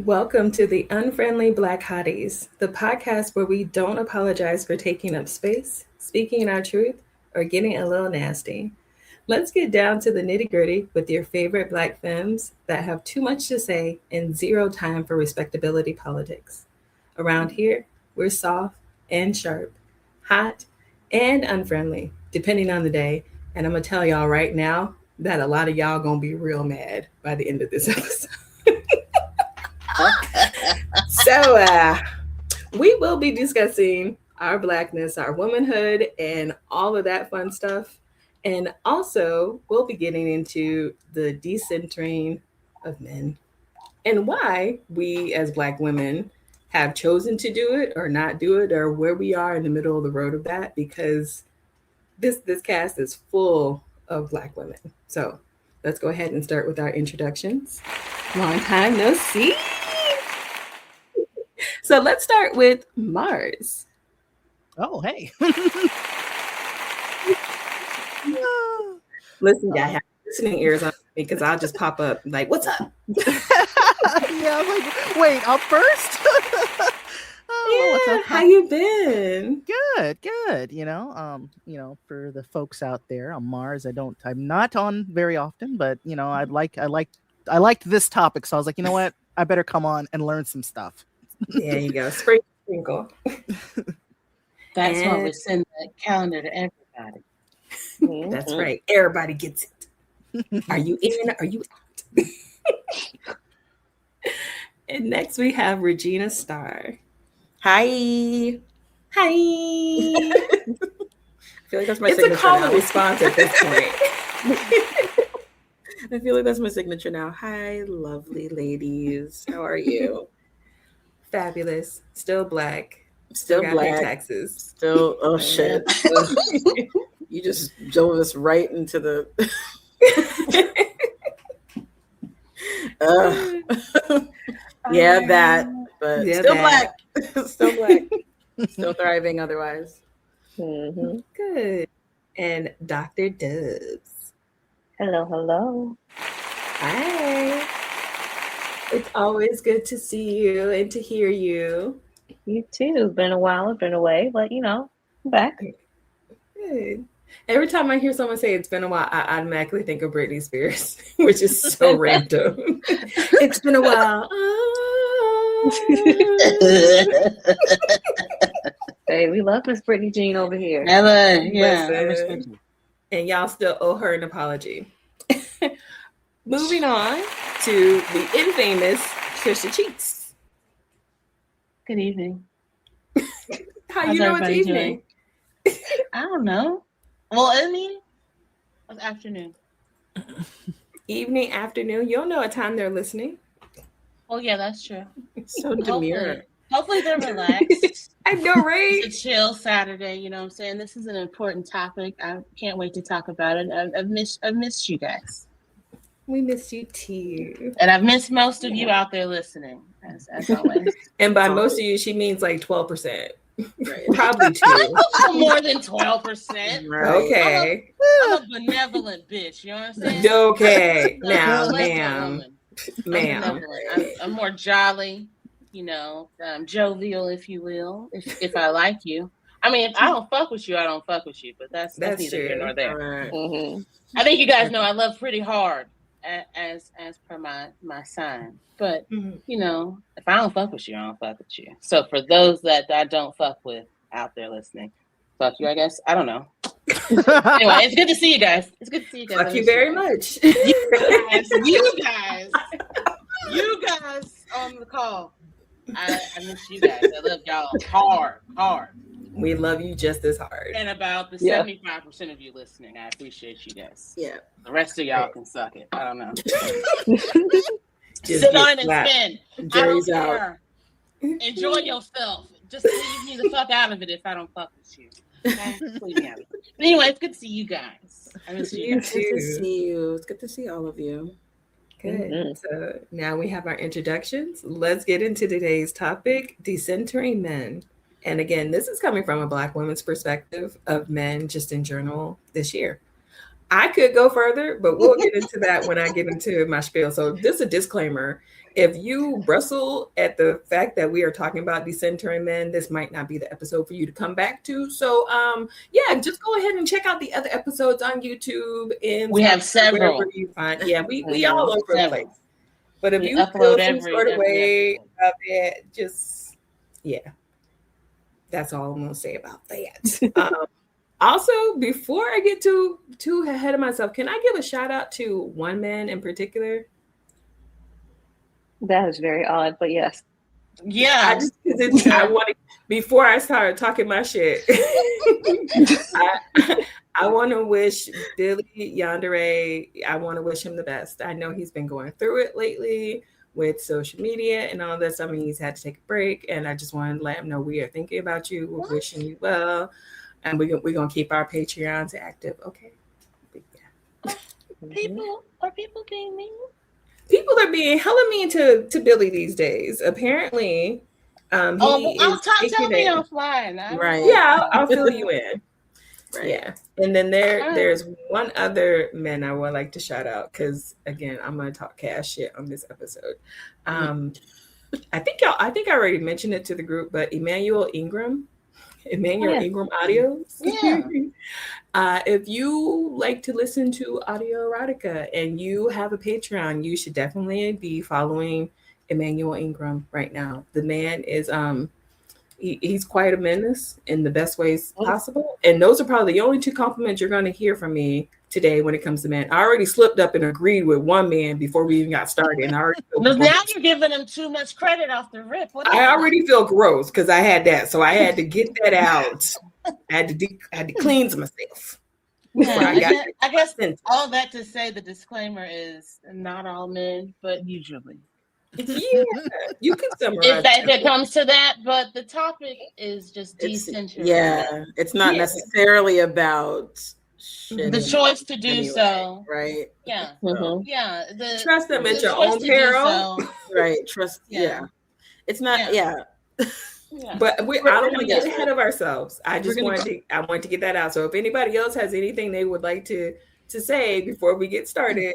Welcome to the Unfriendly Black Hotties, the podcast where we don't apologize for taking up space, speaking our truth, or getting a little nasty. Let's get down to the nitty gritty with your favorite Black femmes that have too much to say and zero time for respectability politics. Around here, we're soft and sharp, hot and unfriendly, depending on the day. And I'm going to tell y'all right now that a lot of y'all going to be real mad by the end of this episode. So, we will be discussing our Blackness, our womanhood, and all of that fun stuff. And also, we'll be getting into the decentering of men and why we as Black women have chosen to do it or not do it, or where we are in the middle of the road of that, because this cast is full of Black women. So let's go ahead and start with our introductions. Long time no see. So let's start with Mars. Oh, hey. Listen, I have listening ears on me because I'll just pop up like, what's up? Yeah, I'm like, wait, up first? What's up? How you been? Good. For the folks out there, I'm Mars. I'm not on very often, but I liked this topic, so I was like, you know what? I better come on and learn some stuff. There you go. Sprinkle. That's why we send the calendar to everybody. That's right. Everybody gets it. Are you in? Are you out? And next we have Regina Starr. Hi. Hi. I feel like that's my It's signature a call now. and response at this point. I feel like that's my signature now. Hi, lovely ladies. How are you? Fabulous. Still Black. Still Got Black. pay taxes. Still, oh shit. You just drove us right into the. Yeah, that. But Yeah, still that. Black. Still Black. Still thriving otherwise. Mm-hmm. Good. And Dr. Dubs. Hello. Hi. It's always good to see you and to hear you. You too. Been a while. I've been away, but I'm back. Good. Every time I hear someone say it's been a while, I automatically think of Britney Spears, which is so random. It's been a while. Hey, we love Miss Brittany Jean over here. Never, Listen. And y'all still owe her an apology. Moving on to the infamous Trisha Cheeks. Good evening. How How's you know it's everybody evening? I don't know. Well, it's afternoon. Evening, afternoon. You'll know what time they're listening. Oh yeah, that's true. So demure. Hopefully they're relaxed. I know, right? It's a chill Saturday, you know what I'm saying? This is an important topic. I can't wait to talk about it. I've missed you guys. We missed you too. And I've missed most of you out there listening, as always. And by most of you, she means like 12%. Right. Probably 2. More than 12%. Right. Okay. I'm a benevolent bitch, you know what I'm saying? Okay. I'm Now, a ma'am. woman. I'm Ma'am. benevolent. I'm more jolly, jovial, if you will, if I like you. I mean, if I don't fuck with you, I don't fuck with you, but that's neither true. here nor there. Right. Mm-hmm. I think you guys know I love pretty hard as per my sign. But, if I don't fuck with you, I don't fuck with you. So for those that I don't fuck with out there listening, fuck you, I guess. I don't know. Anyway, it's good to see you guys. Fuck you very much. You guys on the call. I miss you guys. I love y'all hard. We love you just as hard. And about the 75% of you listening, I appreciate you guys. Yeah. The rest of y'all can suck it. I don't know. Just sit on and spin. Jerry's I don't out. care. Enjoy yourself. Just leave me the fuck out of it if I don't fuck with you. Okay? Leave me out of it. But anyway, it's good to see you guys. I miss you guys. Good to see you. It's good to see all of you. Good. Mm-hmm. So now we have our introductions. Let's get into today's topic, decentering men. And again, this is coming from a Black woman's perspective of men just in general this year. I could go further, but we'll get into that when I get into my spiel. So just a disclaimer. If you bristle at the fact that we are talking about decentering men, this might not be the episode for you to come back to. So yeah, just go ahead and check out the other episodes on YouTube and we have several. wherever you find. Yeah, we all over the place. But if We you upload feel some sort of every way episode. about that, just yeah. That's all I'm gonna say about that. Also, before I get too ahead of myself, can I give a shout out to one man in particular? That is very odd, but yes. Yeah. I want to, before I start talking my shit, I want to wish Billy Yandere, I want to wish him the best. I know he's been going through it lately with social media and all this. I mean, he's had to take a break, and I just want to let him know we are thinking about you. We're wishing you well, and we're going to keep our Patreons active, okay? Yeah. People being mean? People are being hella mean to Billy these days. Apparently, I'll tell me offline. Right. Yeah, I'll fill you in. Right. Yeah. And then there's one other man I would like to shout out because again, I'm gonna talk cash shit on this episode. I think I already mentioned it to the group, but Emmanuel Ingram Audios. Yeah. If you like to listen to audio erotica and you have a Patreon, you should definitely be following Emmanuel Ingram right now. The man is he's quite a menace in the best ways possible. And those are probably the only two compliments you're going to hear from me today when it comes to men. I already slipped up and agreed with one man before we even got started. And I already now you're giving him too much credit off the rip. I already feel gross because I had that. So I had to get that out. I had to cleanse myself. Yeah, I guess all that to say the disclaimer is not all men, but usually. Yeah, you can summarize. If it comes to that, but the topic is just decentering. Yeah, it's not necessarily about the choice to do so. Right. Yeah. So. Yeah. Trust them at your own peril. Right. Trust. Yeah. It's not. Yeah. But I don't want to get ahead of ourselves. I want to get that out. So if anybody else has anything they would like to say before we get started,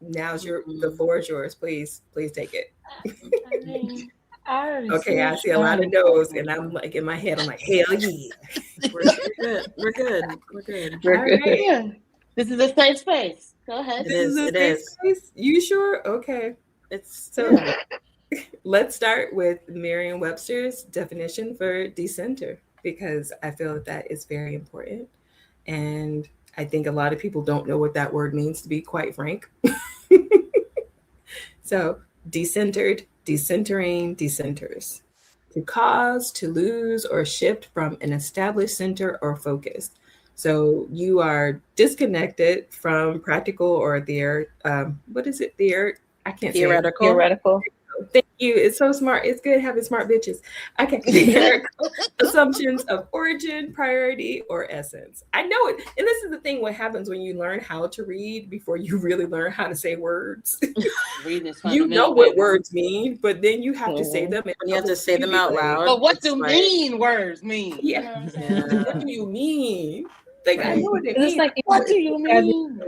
the floor is yours. Please take it. Okay, I see a lot of no's, and I'm like in my head, I'm like, hell yeah. We're good. Yeah. This is a safe space. Go ahead. It is. Space? You sure? Okay. Let's start with Merriam-Webster's definition for decenter, because I feel that is very important. And I think a lot of people don't know what that word means, to be quite frank. So, decentered, decentering, decenters. To cause, to lose, or shift from an established center or focus. So you are disconnected from practical or I can't say it. Theoretical. Thank you. It's so smart. It's good having smart bitches. Okay. Assumptions of origin, priority, or essence. I know it. And this is the thing, what happens when you learn how to read before you really learn how to say words. You know what words mean, but then you have to say them. And you have to say them out loud. But what do words mean? Yeah. What do you mean? Like, I know what it means. Like, what do you mean?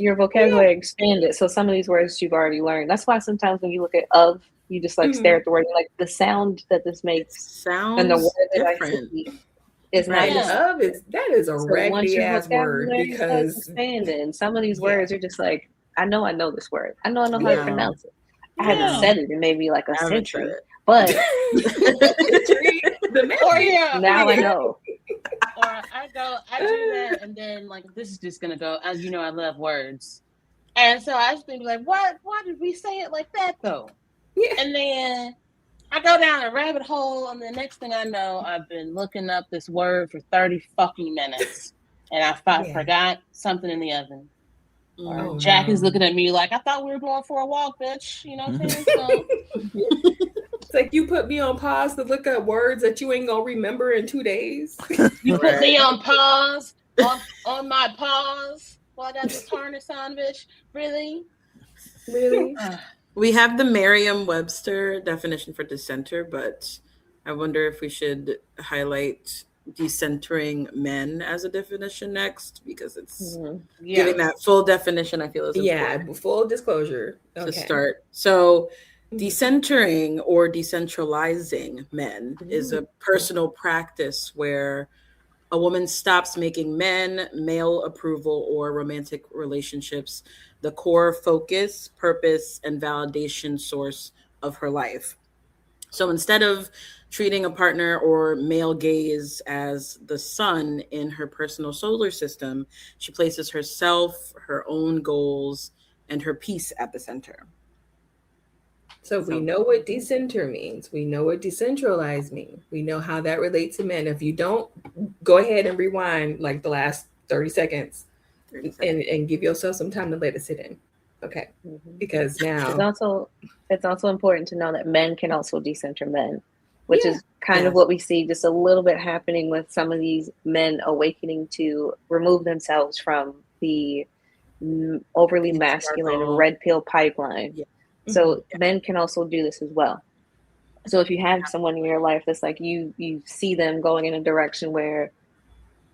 Your vocabulary expanded. So some of these words you've already learned. That's why sometimes when you look at of, you just like stare at the word, like the sound that this makes and the word different. that I see is not that is a raggedy ass word because expanding. Some of these words are just like, I know this word. I know how to pronounce it. I haven't said it in maybe like a century. But now I know. Or I do that, and then like this is just gonna go. As you know, I love words, and so I just think like, why did we say it like that though? Yeah. And then I go down a rabbit hole, and the next thing I know, I've been looking up this word for 30 fucking minutes, and I forgot something in the oven. Or Jack is looking at me like, I thought we were going for a walk, bitch. You know what I'm saying? So, it's like you put me on pause to look up words that you ain't gonna remember in 2 days. You put me on pause, on my pause, while I got the tarnish on, bitch. Really? We have the Merriam-Webster definition for dissenter, but I wonder if we should highlight decentering men as a definition next, because it's Yeah. giving that full definition. I feel is important full disclosure. to start. So, decentering or decentralizing men is a personal practice where a woman stops making men, male approval, or romantic relationships the core focus, purpose, and validation source of her life. So instead of treating a partner or male gaze as the sun in her personal solar system, she places herself, her own goals, and her peace at the center. So we know what decenter means. We know what decentralize means. We know how that relates to men. If you don't, go ahead and rewind like the last 30 seconds, and give yourself some time to let it sit in. Okay. Because now it's also important to know that men can also decenter men, which is kind of what we see just a little bit happening with some of these men awakening to remove themselves from the overly masculine red pill pipeline. Yeah. So men can also do this as well. So if you have someone in your life that's like you see them going in a direction where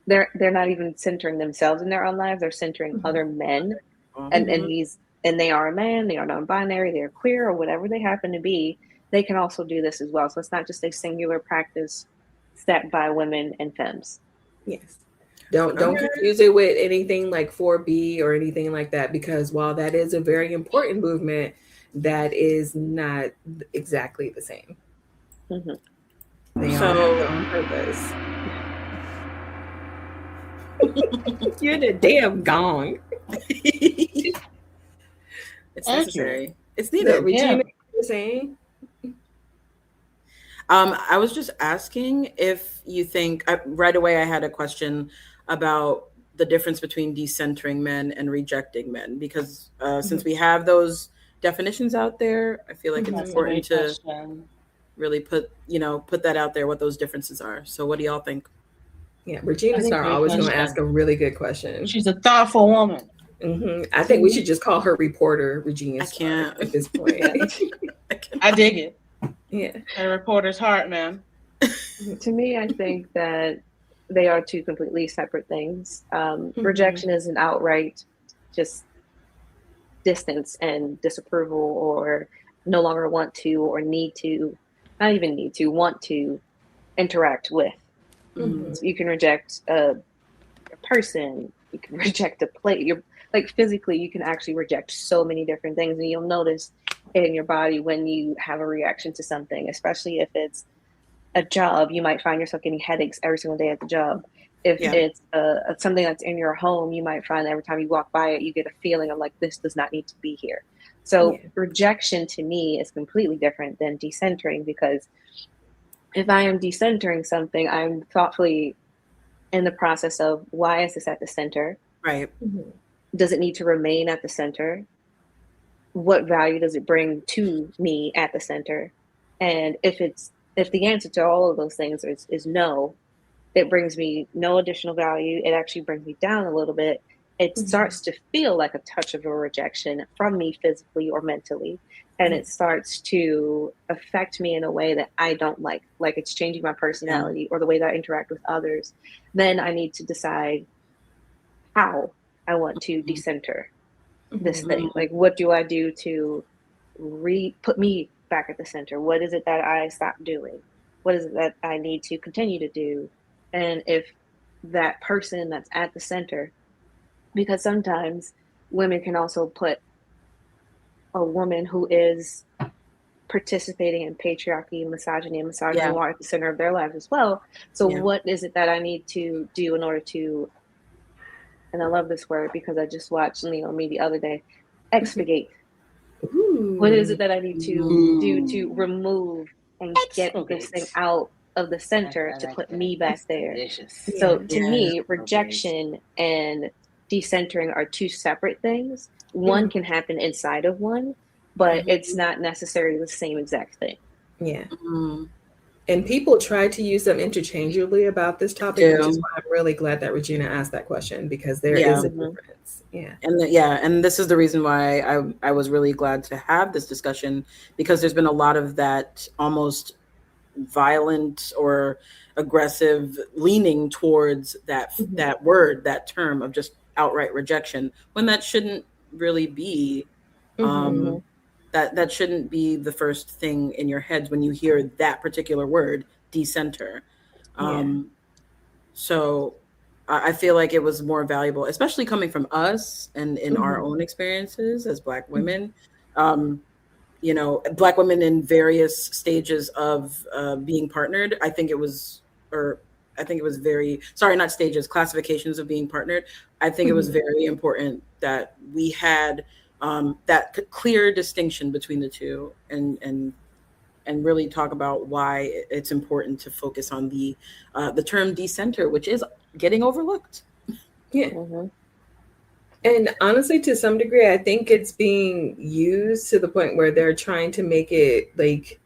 they're not even centering themselves in their own lives, they're centering other men, and they are a man, they are non-binary, they're queer, or whatever they happen to be, they can also do this as well. So it's not just a singular practice set by women and femmes. Yes. Don't confuse it with anything like 4B or anything like that, because while that is a very important movement, that is not exactly the same. They all have their own purpose. You're the damn gong. It's necessary. It's needed. Regina, you're saying? I was just asking if you think, right away I had a question about the difference between decentering men and rejecting men, because since we have those definitions out there, I feel like it's important to really put that out there, what those differences are. So what do y'all think? Yeah, Regina Starr always going to ask a really good question. She's a thoughtful woman. I think we should just call her reporter Regina Starr. I can't at this point. I dig it. Yeah, a reporter's heart, man. To me, I think that they are two completely separate things. Rejection is an outright just distance and disapproval, or no longer want to, or need to, not even need to, want to interact with. So you can reject a person, you can reject a plate. You're like physically, you can actually reject so many different things, and you'll notice it in your body when you have a reaction to something, especially if it's a job. You might find yourself getting headaches every single day at the job. If it's something that's in your home, you might find that every time you walk by it, you get a feeling of like, this does not need to be here. So rejection to me is completely different than decentering, because if I am decentering something, I'm thoughtfully in the process of, why is this at the center? Right. Does it need to remain at the center? What value does it bring to me at the center? And if the answer to all of those things is no, it brings me no additional value. It actually brings me down a little bit. It starts to feel like a touch of a rejection from me physically or mentally. And it starts to affect me in a way that I don't like it's changing my personality or the way that I interact with others. Then I need to decide how I want to decenter this thing. Like, what do I do to put me back at the center? What is it that I stopped doing? What is it that I need to continue to do? And if that person that's at the center, because sometimes women can also put a woman who is participating in patriarchy, misogyny, and misogyny law at the center of their lives as well. So what is it that I need to do in order to, and I love this word because I just watched Me the other day, expurgate. What is it that I need to do to remove and get this thing out of the center to put me back there? So to me, rejection and decentering are two separate things. One can happen inside of one, but it's not necessarily the same exact thing. Yeah. And people try to use them interchangeably about this topic, which is why I'm really glad that Regina asked that question, because there is a difference. And this is the reason why I was really glad to have this discussion, because there's been a lot of that almost violent or aggressive leaning towards that word, that term of just outright rejection, when that shouldn't really be that shouldn't be the first thing in your head when you hear that particular word, decenter. So I feel like it was more valuable, especially coming from us and in our own experiences as Black women. Black women in various stages of being partnered. I think it was very, sorry, not stages, classifications of being partnered. I think it was very important that we had that clear distinction between the two, and really talk about why it's important to focus on the term decenter, which is getting overlooked. Yeah. And honestly, to some degree, I think it's being used to the point where they're trying to make it like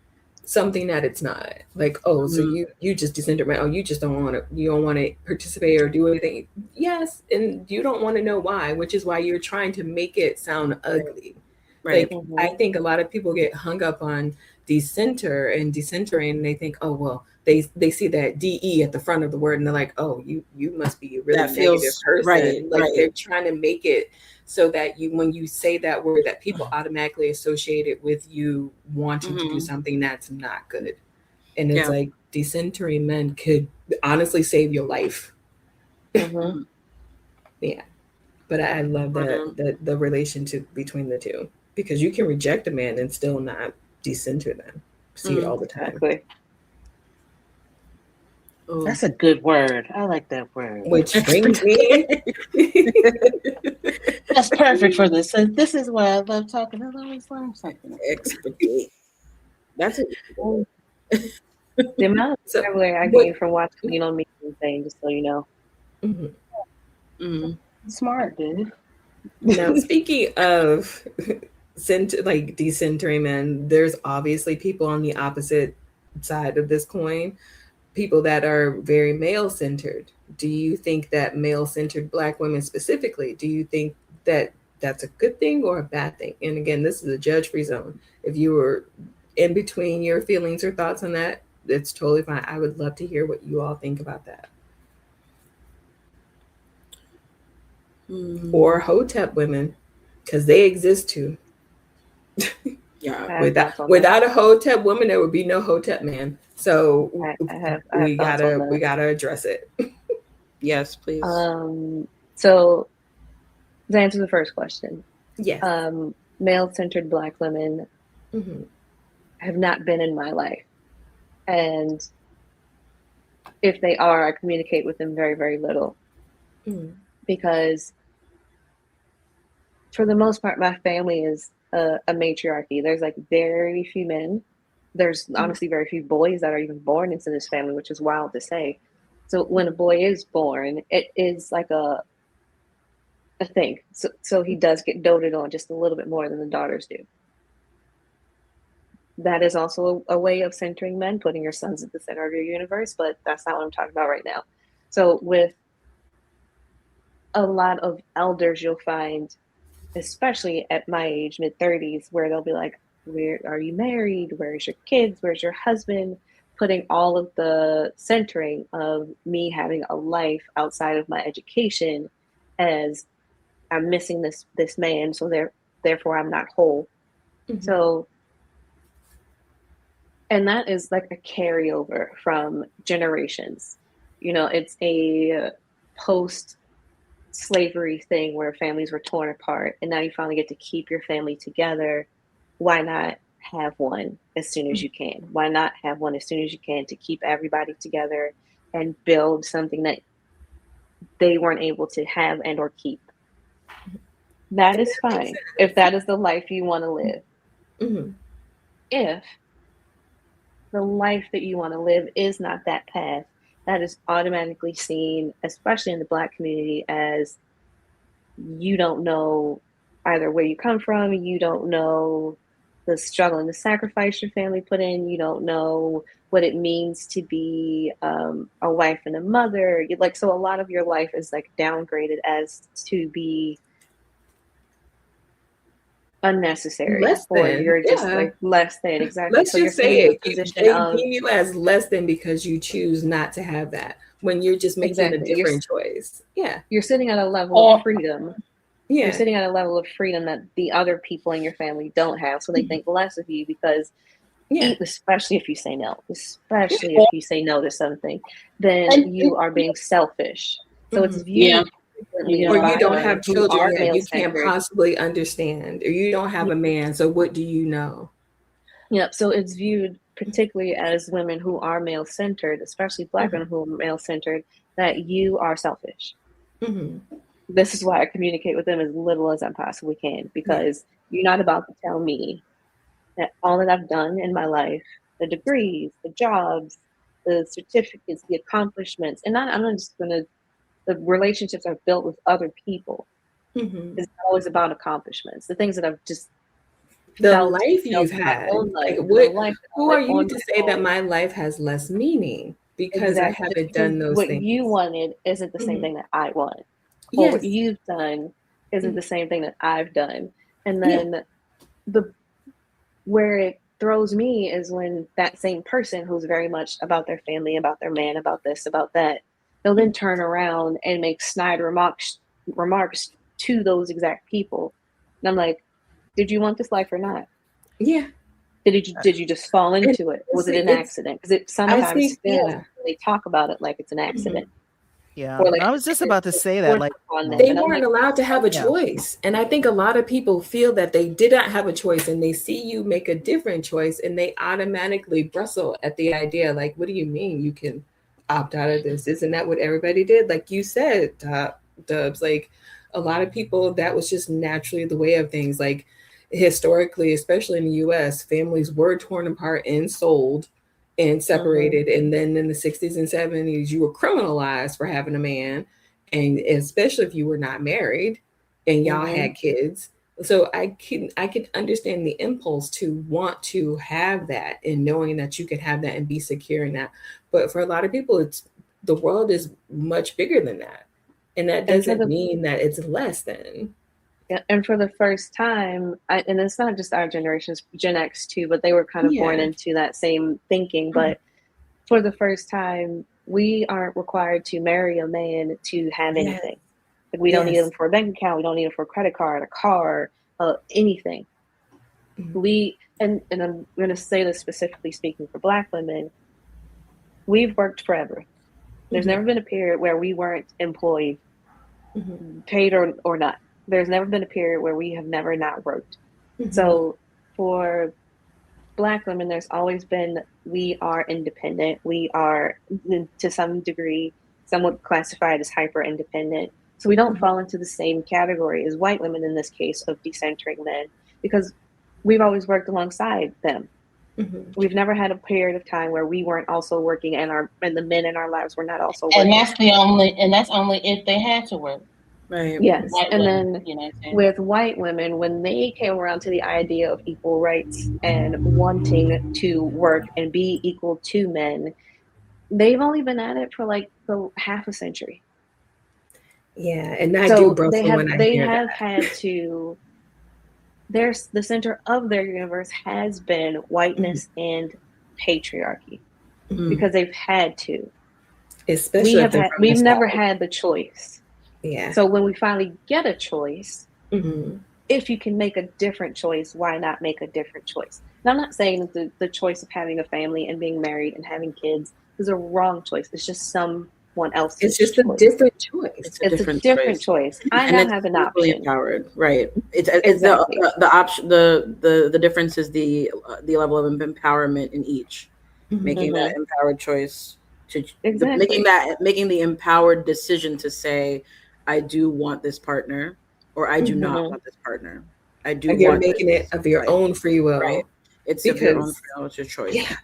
something that it's not. Like, oh, so you just decenter, man. Oh, you just don't want to participate or do anything. Yes, and you don't want to know why, which is why you're trying to make it sound ugly. Right. Like, I think a lot of people get hung up on decenter and decentering, and they think, oh, well, they see that DE at the front of the word, and they're like, oh, you must be a really negative person. Right, like right. They're trying to make it so that when you say that word, that people automatically associate it with you wanting to do something that's not good. And it's like, decentering men could honestly save your life. Yeah. But I love that the relationship between the two, because you can reject a man and still not decenter them. See it all the time. Exactly. That's a good word. I like that word. Which brings me. That's perfect for this. So this is why I love talking. I always learn something. Expedite. That's it. The amount of vocabulary I gained from watching Me thing, just so you know. Smart, dude. Now, speaking of decentering men, there's obviously people on the opposite side of this coin, people that are very male-centered. Do you think that male-centered Black women specifically, do you think that that's a good thing or a bad thing? And again, this is a judge-free zone. If you were in between your feelings or thoughts on that, it's totally fine. I would love to hear what you all think about that. Or hotep women, because they exist too. Yeah. Without a hotep woman, there would be no hotep man. So we gotta address it. Yes, please. So to answer the first question, yes, male-centered Black women have not been in my life, and if they are, I communicate with them very, very little, because for the most part, my family is a matriarchy. There's like very few men. There's honestly very few boys that are even born into this family, which is wild to say. So when a boy is born, it is like a thing. So he does get doted on just a little bit more than the daughters do. That is also a way of centering men, putting your sons at the center of your universe, but that's not what I'm talking about right now. So with a lot of elders, you'll find, especially at my age, mid-30s, where they'll be like, where are you married? Where's your kids? Where's your husband? Putting all of the centering of me having a life outside of my education as I'm missing this man, so therefore I'm not whole. So, and that is like a carryover from generations. You know, it's a post-slavery thing where families were torn apart, and now you finally get to keep your family together. Why not have one as soon as you can? Why not have one as soon as you can to keep everybody together and build something that they weren't able to have and or keep? That is fine if that is the life you want to live. If the life that you want to live is not that path, that is automatically seen, especially in the Black community, as you don't know either where you come from, you don't know the struggle and the sacrifice your family put in, you don't know what it means to be a wife and a mother. So a lot of your life is like downgraded as to be unnecessary, Less or than, you're just yeah. like less than, exactly. Let's So you're just sitting say in a it. position They of deem you as less than because you choose not to have that when you're just making a exactly different choice. Yeah. you're sitting at a level Or of freedom. You're Yeah. sitting at a level of freedom that the other people in your family don't have, so they think less of you because Yeah. especially if you say no, especially Yeah. if you say no to something, then And- you are being selfish. So it's Yeah. viewed differently You're Or by you don't women have who children are yet. male You can't centered. possibly understand. Or you don't have a man. So what do you know? Yep. So it's viewed particularly as women who are male centered, especially Black women who are male centered, that you are selfish. Mm-hmm. This is why I communicate with them as little as I possibly can, because you're not about to tell me that all that I've done in my life, the degrees, the jobs, the certificates, the accomplishments, and I'm not just gonna, the relationships I've built with other people Mm-hmm. is always about accomplishments. The things that I've just The felt life you've in my had. own life, Like the what? life that Who I are live you on to my say that own. my life has less meaning because I Exactly. Just haven't because done those what things? you wanted isn't the same thing that I want. Or what Yes. you've done isn't the same thing that I've done. And Yeah. then the where it throws me is when that same person who's very much about their family, about their man, about this, about that, they'll then turn around and make snide remarks to those exact people. And I'm like, did you want this life or not? Yeah. Did you just fall And into it? Was it honestly, an accident? Because it I sometimes think, feels yeah. when they talk about it like it's an accident. Yeah. Or like I was just about to say that, forced like, upon them. They And I'm weren't like, allowed to have a Yeah. choice. And I think a lot of people feel that they did not have a choice and they see you make a different choice and they automatically bristle at the idea. Like, what do you mean you can opt out of this? Isn't that what everybody did? Like you said, Dubs, like a lot of people, that was just naturally the way of things. Like historically, especially in the US, families were torn apart and sold and separated. And then in the 60s and 70s, you were criminalized for having a man, and especially if you were not married and y'all had kids. So I could understand the impulse to want to have that and knowing that you could have that and be secure in that. But for a lot of people, it's the world is much bigger than that. And that doesn't mean that it's less than. and for the first time, and it's not just our generations, Gen X too, but they were kind of born into that same thinking. But for the first time, we aren't required to marry a man to have anything. Like we don't need him for a bank account. We don't need him for a credit card, a car, anything. We and I'm going to say this specifically speaking for Black women. We've worked forever. There's never been a period where we weren't employed, paid or not. There's never been a period where we have never not worked. So for Black women, there's always been, we are independent. We are, to some degree, somewhat classified as hyper independent. So we don't fall into the same category as white women in this case of decentering men, because we've always worked alongside them. We've never had a period of time where we weren't also working and the men in our lives were not also working. And that's only if they had to work. Right. Yes. White and women, then you know, with white women, when they came around to the idea of equal rights and wanting to work and be equal to men, they've only been at it for like half a century. Yeah, and I do bristle when I hear that. Had to. The center of their universe has been whiteness and patriarchy, because they've had to. Especially we've never had the choice. Yeah. So when we finally get a choice, if you can make a different choice, why not make a different choice? And I'm not saying that the choice of having a family and being married and having kids is a wrong choice. It's just someone else's It's just choice. a different choice. It's a different choice. I now have an option. Empowered, right? It's Exactly. the option. The difference is the level of empowerment in each, making that empowered choice to making the empowered decision to say, I do want this partner, or I do not want this partner. I do. And you're making it of your own free will. Right. It's of your own free will. It's your choice. Yeah.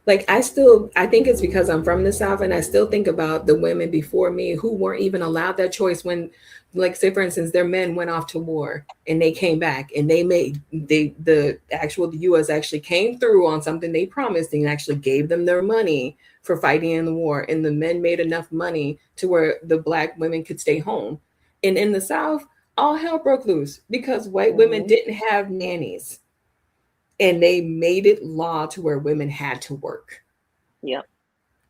Like I think it's because I'm from the South and I still think about the women before me who weren't even allowed that choice when, like, say for instance, their men went off to war and they came back and the US actually came through on something they promised and actually gave them their money for fighting in the war. And the men made enough money to where the Black women could stay home. And in the South, all hell broke loose because white women didn't have nannies, and they made it law to where women had to work. Yep.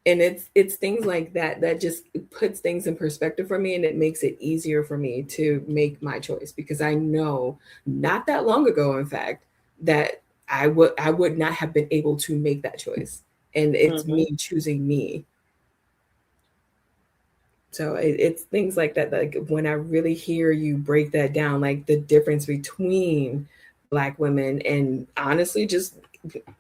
And it's things like that that just puts things in perspective for me, and it makes it easier for me to make my choice, because I know not that long ago, in fact, that I would not have been able to make that choice, and it's me choosing me. So it's things like that. Like when I really hear you break that down, like the difference between Black women and honestly just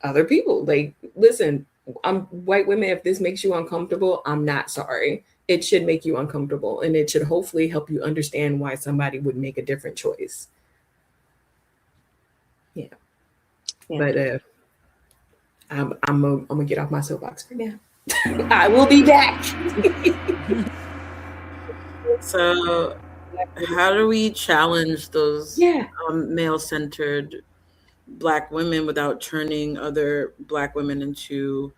other people. Like, listen, I'm white women. If this makes you uncomfortable, I'm not sorry. It should make you uncomfortable, and it should hopefully help you understand why somebody would make a different choice. Yeah. But I'm gonna get off my soapbox for now. I will be back. So, how do we challenge those male-centered Black women without turning other Black women into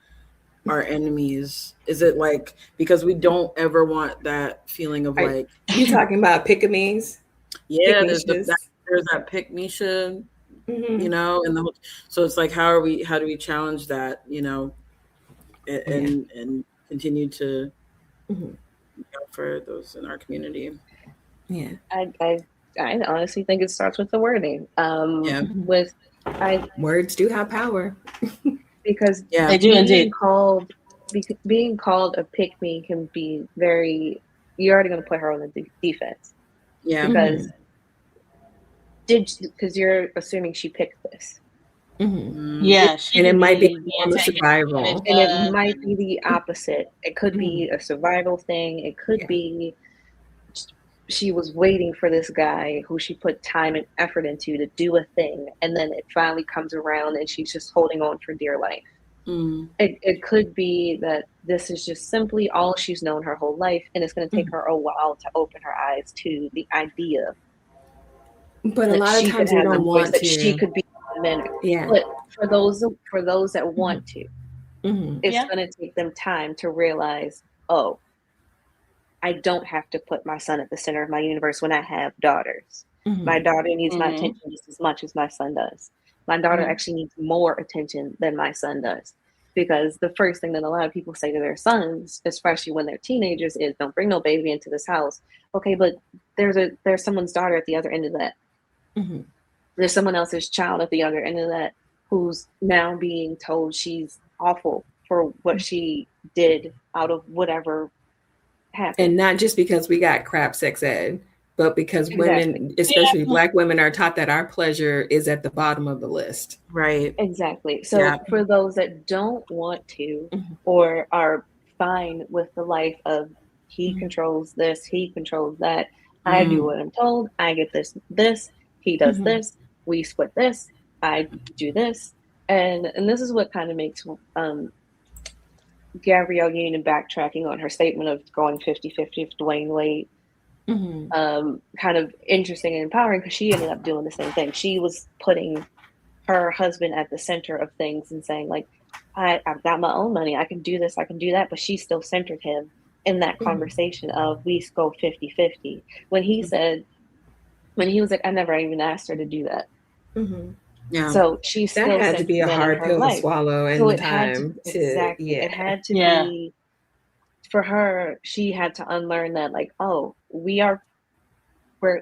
our enemies? Is it like, because we don't ever want that feeling of like, you talking about pick-a-me's? Yeah, there's that pick-me-sha, you know, and so it's like, how do we challenge that, you know, and continue to for those in our community? Yeah, I honestly think it starts with the wording. Words do have power. Because they do indeed. Being called a pick me can be very. You're already going to put her on the defense. Yeah, because you're assuming she picked this. Yeah, and it might be a survival, and it might be the opposite. It could be a survival thing. It could be she was waiting for this guy who she put time and effort into to do a thing, and then it finally comes around and she's just holding on for dear life. It could be that this is just simply all she's known her whole life, and it's going to take her a while to open her eyes to the idea. But a lot of times we don't want to. She could be a man. Yeah. But for those that want to, it's going to take them time to realize, oh, I don't have to put my son at the center of my universe when I have daughters. My daughter needs my attention just as much as my son does. My daughter actually needs more attention than my son does. Because the first thing that a lot of people say to their sons, especially when they're teenagers, is don't bring no baby into this house. Okay, but there's someone's daughter at the other end of that. There's someone else's child at the other end of that who's now being told she's awful for what she did out of whatever happened. And not just because we got crap sex ed, but because women, especially Black women, are taught that our pleasure is at the bottom of the list. Right. Exactly. So for those that don't want to or are fine with the life of he controls this, he controls that, I do what I'm told, I get this, he does this, we split this, I do this. And this is what kind of makes Gabrielle Union backtracking on her statement of going 50-50 with Dwayne Wade kind of interesting and empowering, because she ended up doing the same thing. She was putting her husband at the center of things and saying, like, I've got my own money, I can do this, I can do that, but she still centered him in that conversation of we go 50-50. When he said, when he was like, I never even asked her to do that. Yeah. So she still that had to be a hard pill to swallow, and so the time it had to be for her. She had to unlearn that, like, oh, we're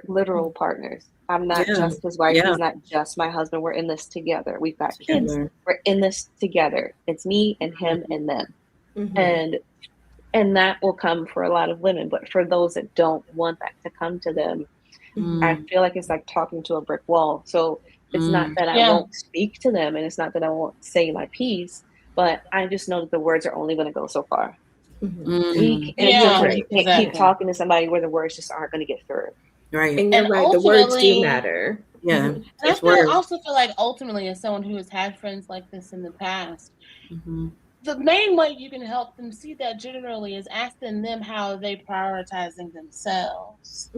literal partners. I'm not just his wife. He's not just my husband. We're in this together. We've got kids. We're in this together. It's me and him and them. And that will come for a lot of women. But for those that don't want that to come to them, I feel like it's like talking to a brick wall. So it's not that I won't speak to them, and it's not that I won't say my piece, but I just know that the words are only going to go so far. You can't keep talking to somebody where the words just aren't going to get through. Right. And you're right, the words do matter. Yeah. I also feel like ultimately, as someone who has had friends like this in the past, the main way you can help them see that generally is asking them how are they prioritizing themselves.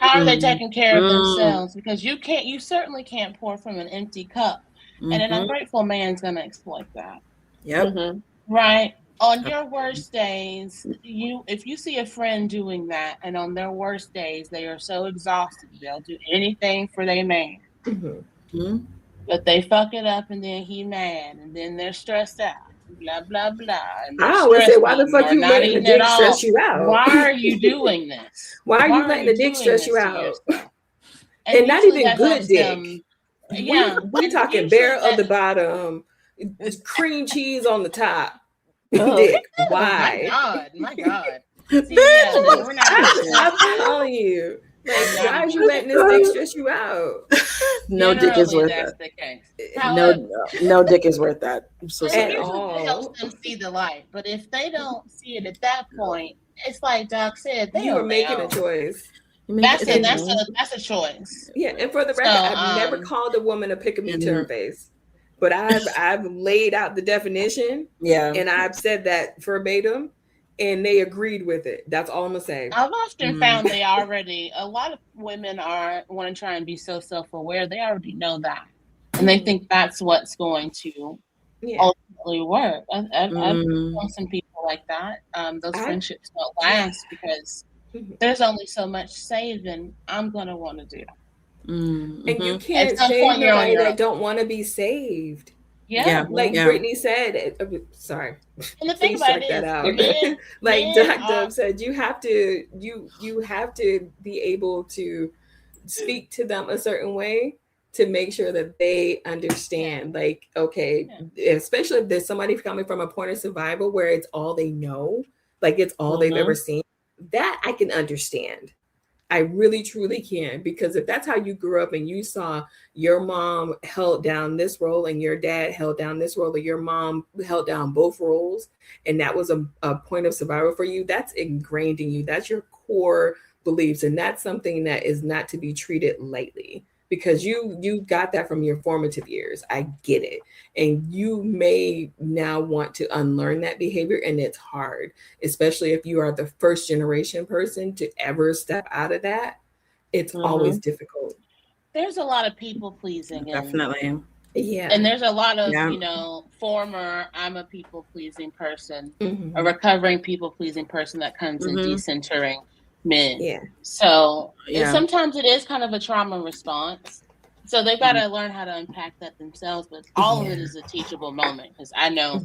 How are they taking care of themselves? Because you certainly can't pour from an empty cup. And an ungrateful man's going to exploit that. Yep. Right? On your worst days, if you see a friend doing that, and on their worst days, they are so exhausted, they'll do anything for their man. Mm-hmm. But they fuck it up, and then he mad, and then they're stressed out. Blah blah blah. And I always say, why the fuck you not letting the eating at dick all. stress you out? Why are you doing this? Why are you letting the dick stress you out? And not even good dick. Yeah, we talking bare of the bottom, cream cheese on the top. Dick. Why? My God. See, we're not I'm telling you. Like, why are you letting this dick stress you out? No dick is worth that's that. The case. No dick is worth that. I'm so sorry. It usually helps them see the light, but if they don't see it at that point, it's like Doc said, you are making a choice. That's a choice. Yeah, and for the record, I've never called a woman a pick-a-me to her face, but I've laid out the definition. Yeah, and I've said that verbatim, and they agreed with it. That's all I'm gonna say. I've often found a lot of women want to try and be so self-aware. They already know that, and they think that's what's going to ultimately work. I've known some people like that. Those friendships don't last because there's only so much saving I'm gonna want to do. And you can't save nobody that don't want to be saved. Like Brittany said. Sorry. And the thing about it is, like Doc Dub said, you have to be able to speak to them a certain way to make sure that they understand. Like, okay, especially if there's somebody coming from a point of survival where it's all they know, like it's all they've ever seen. That I can understand. I really, truly can. Because if that's how you grew up and you saw your mom held down this role and your dad held down this role, or your mom held down both roles, and that was a point of survival for you, that's ingrained in you. That's your core beliefs. And that's something that is not to be treated lightly, because you got that from your formative years. I get it. And you may now want to unlearn that behavior, and it's hard, especially if you are the first generation person to ever step out of that. It's always difficult. There's a lot of people pleasing. Definitely. Yeah. And there's a lot of, former, I'm a people pleasing person, a recovering people pleasing person that comes in decentering men. Yeah. So sometimes it is kind of a trauma response. So they've got to learn how to unpack that themselves. But all of it is a teachable moment, because I know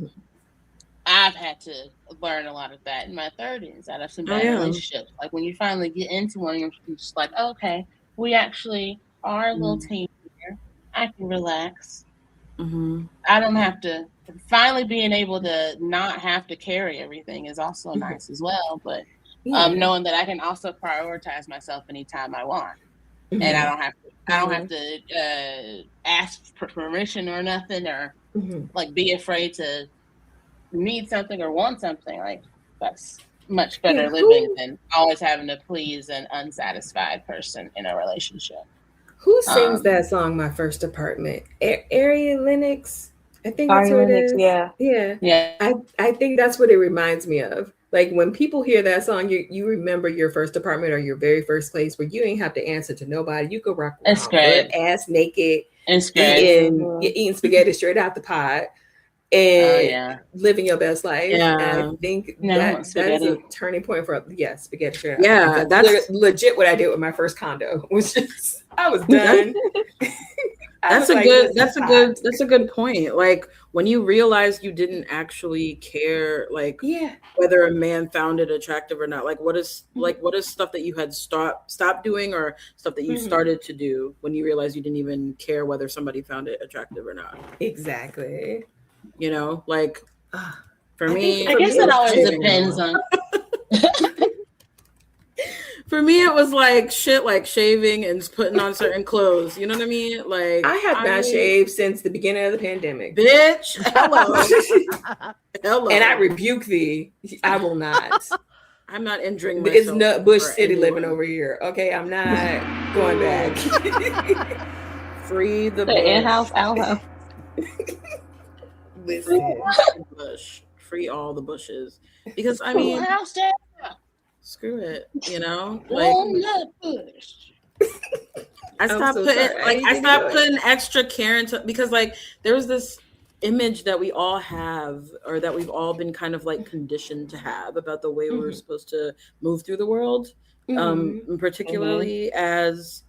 I've had to learn a lot of that in my 30s out of some bad relationships. Like when you finally get into one, you're just like, okay, we actually are a little team here. I can relax. I don't have to. Finally being able to not have to carry everything is also nice as well. But knowing that I can also prioritize myself anytime I want, and I don't have to ask for permission or nothing, or like be afraid to need something or want something. Like that's much better living than always having to please an unsatisfied person in a relationship. Who sings that song, My First Apartment? Ari Lennox? I think that's what it is. Yeah. I think that's what it reminds me of. Like when people hear that song, you remember your first apartment or your very first place where you ain't have to answer to nobody. You could rock around butt ass naked, eating spaghetti straight out the pot, and living your best life. Yeah. And I think that is a turning point for spaghetti straight out. Yeah, that's legit what I did with my first condo. Was just I was done. That's a good point. Like when you realize you didn't actually care, like whether a man found it attractive or not. Like what is stuff that you had stopped doing, or stuff that you started to do when you realized you didn't even care whether somebody found it attractive or not. Exactly. You know, like for me, I guess it always depends on. For me, it was like shit, like shaving and putting on certain clothes. You know what I mean? Like I have not shaved since the beginning of the pandemic. Bitch, hello. And I rebuke thee. I will not. I'm not injuring myself. It's not Bush City living over here. Okay, I'm not going back. Free the in-house outhouse. Listen, bush. Free all the bushes, because I mean. Screw it, you know. Like I stopped putting extra care into, because like there was this image that we all have, or that we've all been kind of like conditioned to have about the way we're supposed to move through the world, and particularly as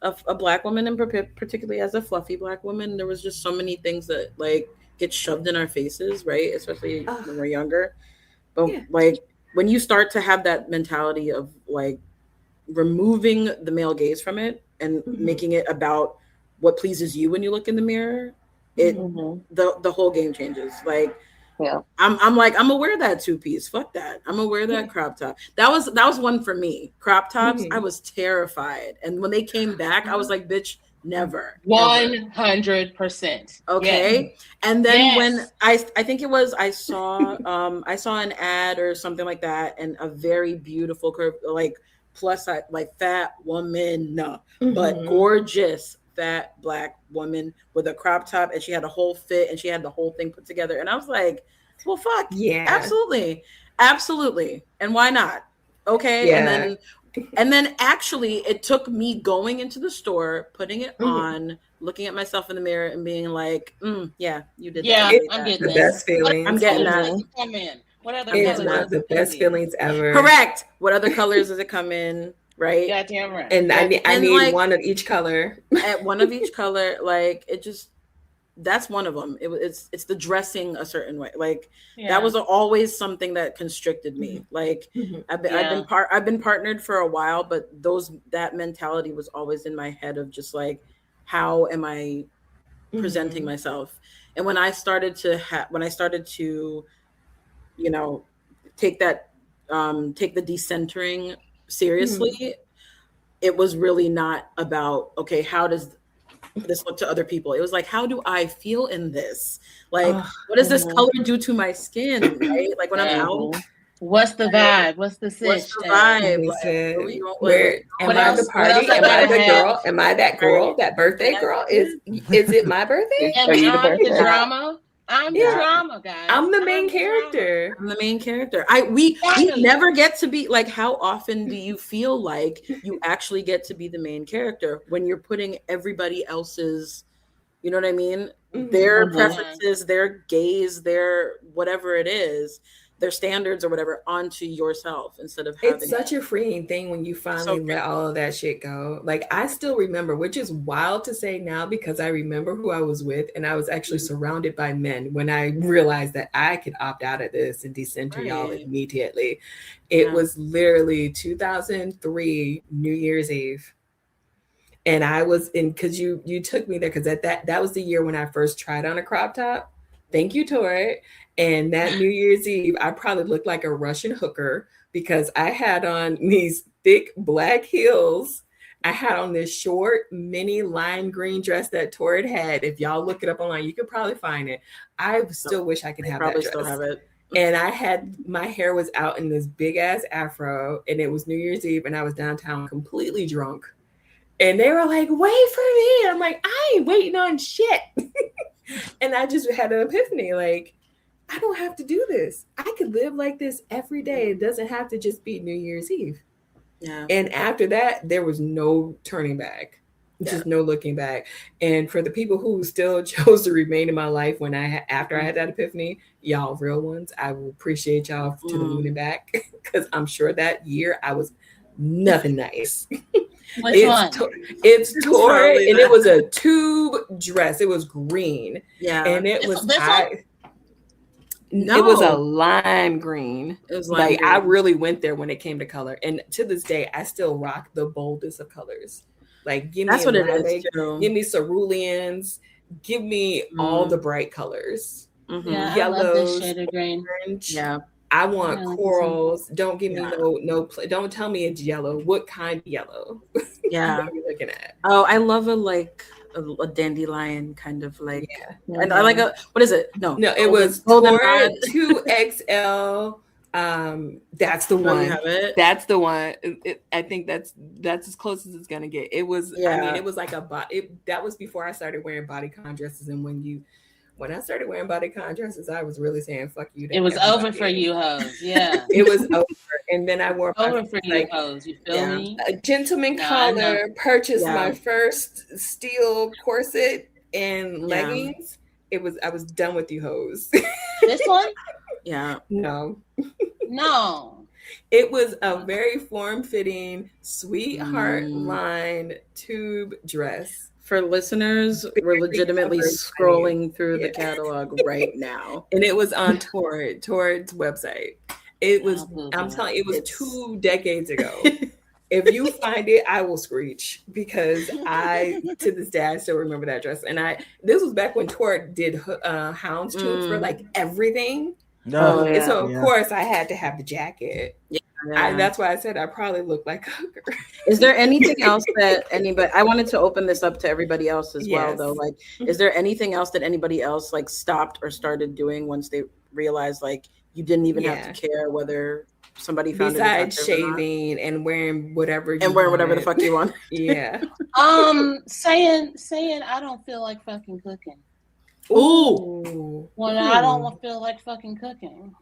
a Black woman, and particularly as a fluffy Black woman. There was just so many things that like get shoved in our faces, right? Especially when we're younger. But like when you start to have that mentality of like removing the male gaze from it and making it about what pleases you when you look in the mirror, it the whole game changes. Like I'm like, I'm gonna wear that 2-piece. Fuck that. I'm gonna wear that crop top. That was one for me. Crop tops, I was terrified. And when they came back, I was like, bitch, never. 100%. Okay. Yes. And then when I think it was I saw an ad or something like that, and a very beautiful curve, like plus size, like fat woman, but gorgeous fat Black woman with a crop top, and she had a whole fit and she had the whole thing put together. And I was like, well, fuck yeah, absolutely, and why not? Okay. And then actually it took me going into the store, putting it on, looking at myself in the mirror and being like, yeah, you did that. I'm getting the best feelings. I'm getting that. Come in. What other it's colors? one of the best feelings ever. Correct. What other colors does it come in? Right. Goddamn right. And I need like, one of each color. At one of each color, like it just, that's one of them. It's the dressing a certain way. Like that was always something that constricted me. Like I've been partnered for a while, but that mentality was always in my head of just like, how am I presenting myself? And when I started to you know, take the decentering seriously, it was really not about, okay, how does this look to other people? It was like, how do I feel in this? Like, what does this color do to my skin? Right? Like when I'm out, what's the vibe? What's the sitch? What's the vibe? Where am I the party? Am I the girl? Am I that girl? That birthday girl? Is it my birthday? Am I the drama? I'm the drama, guys. I'm the main character. I'm the main character. We never get to be like, how often do you feel like you actually get to be the main character when you're putting everybody else's, you know what I mean? Their preferences, their gaze, their whatever it is, their standards or whatever onto yourself instead of having it's such a freeing thing when you finally let all of that shit go. Like I still remember, which is wild to say now because I remember who I was with and I was actually surrounded by men when I realized that I could opt out of this and decenter y'all immediately. It was literally 2003 New Year's Eve. And I was in, because you took me there because that was the year when I first tried on a crop top. Thank you, Tori. And that New Year's Eve, I probably looked like a Russian hooker because I had on these thick black heels. I had on this short mini lime green dress that Tori had. If y'all look it up online, you could probably find it. I still wish I could have that dress. Still have it. And my hair was out in this big ass afro, and it was New Year's Eve, and I was downtown completely drunk. And they were like, wait for me. I'm like, I ain't waiting on shit. And I just had an epiphany, like, I don't have to do this. I could live like this every day. It doesn't have to just be New Year's Eve. Yeah. And after that, there was no turning back, just no looking back. And for the people who still chose to remain in my life after I had that epiphany, y'all real ones, I will appreciate y'all to the moon and back because I'm sure that year I was nothing nice. It's Tori, and it was a tube dress. It was green. Yeah. And it was it was a lime green. It was like green. I really went there when it came to color. And to this day, I still rock the boldest of colors. Like give me give me ceruleans, give me all the bright colors. Yeah, yellows, I love this shade of green. Orange. Yeah. I want corals. Don't give me don't tell me it's yellow. What kind of yellow? Yeah. What are you looking at? Oh, I love a dandelion kind of like, and I like what is it? No, it was Golden 2XL. That's the one. You have it? That's the one. I think that's as close as it's gonna get. It was. I mean, it was like that was before I started wearing bodycon dresses, and when I started wearing bodycon dresses, I was really saying "fuck you." It was over for you, hoes. Yeah, it was over, and then I wore over for you, hoes. You feel me? A gentleman collar. Purchased my first steel corset and leggings, I was done with you hoes. This one? Yeah. No. No. It was a very form-fitting, sweetheart line tube dress. For listeners, we're legitimately scrolling through the catalog right now. And it was on Torrid's website. It was, I'm telling you, it was 2 decades ago. If you find it, I will screech, because to this day, I still remember that dress. And this was back when Torrid did houndstooth for like everything. Oh, And so of course I had to have the jacket. Yeah. That's why I said I probably look like a hooker. Is there anything else that anybody, I wanted to open this up to everybody else as well, though. Like, is there anything else that anybody else like stopped or started doing once they realized like you didn't even have to care whether somebody found besides shaving and wearing whatever the fuck you want? Yeah. Saying I don't feel like fucking cooking. Ooh. When I don't feel like fucking cooking.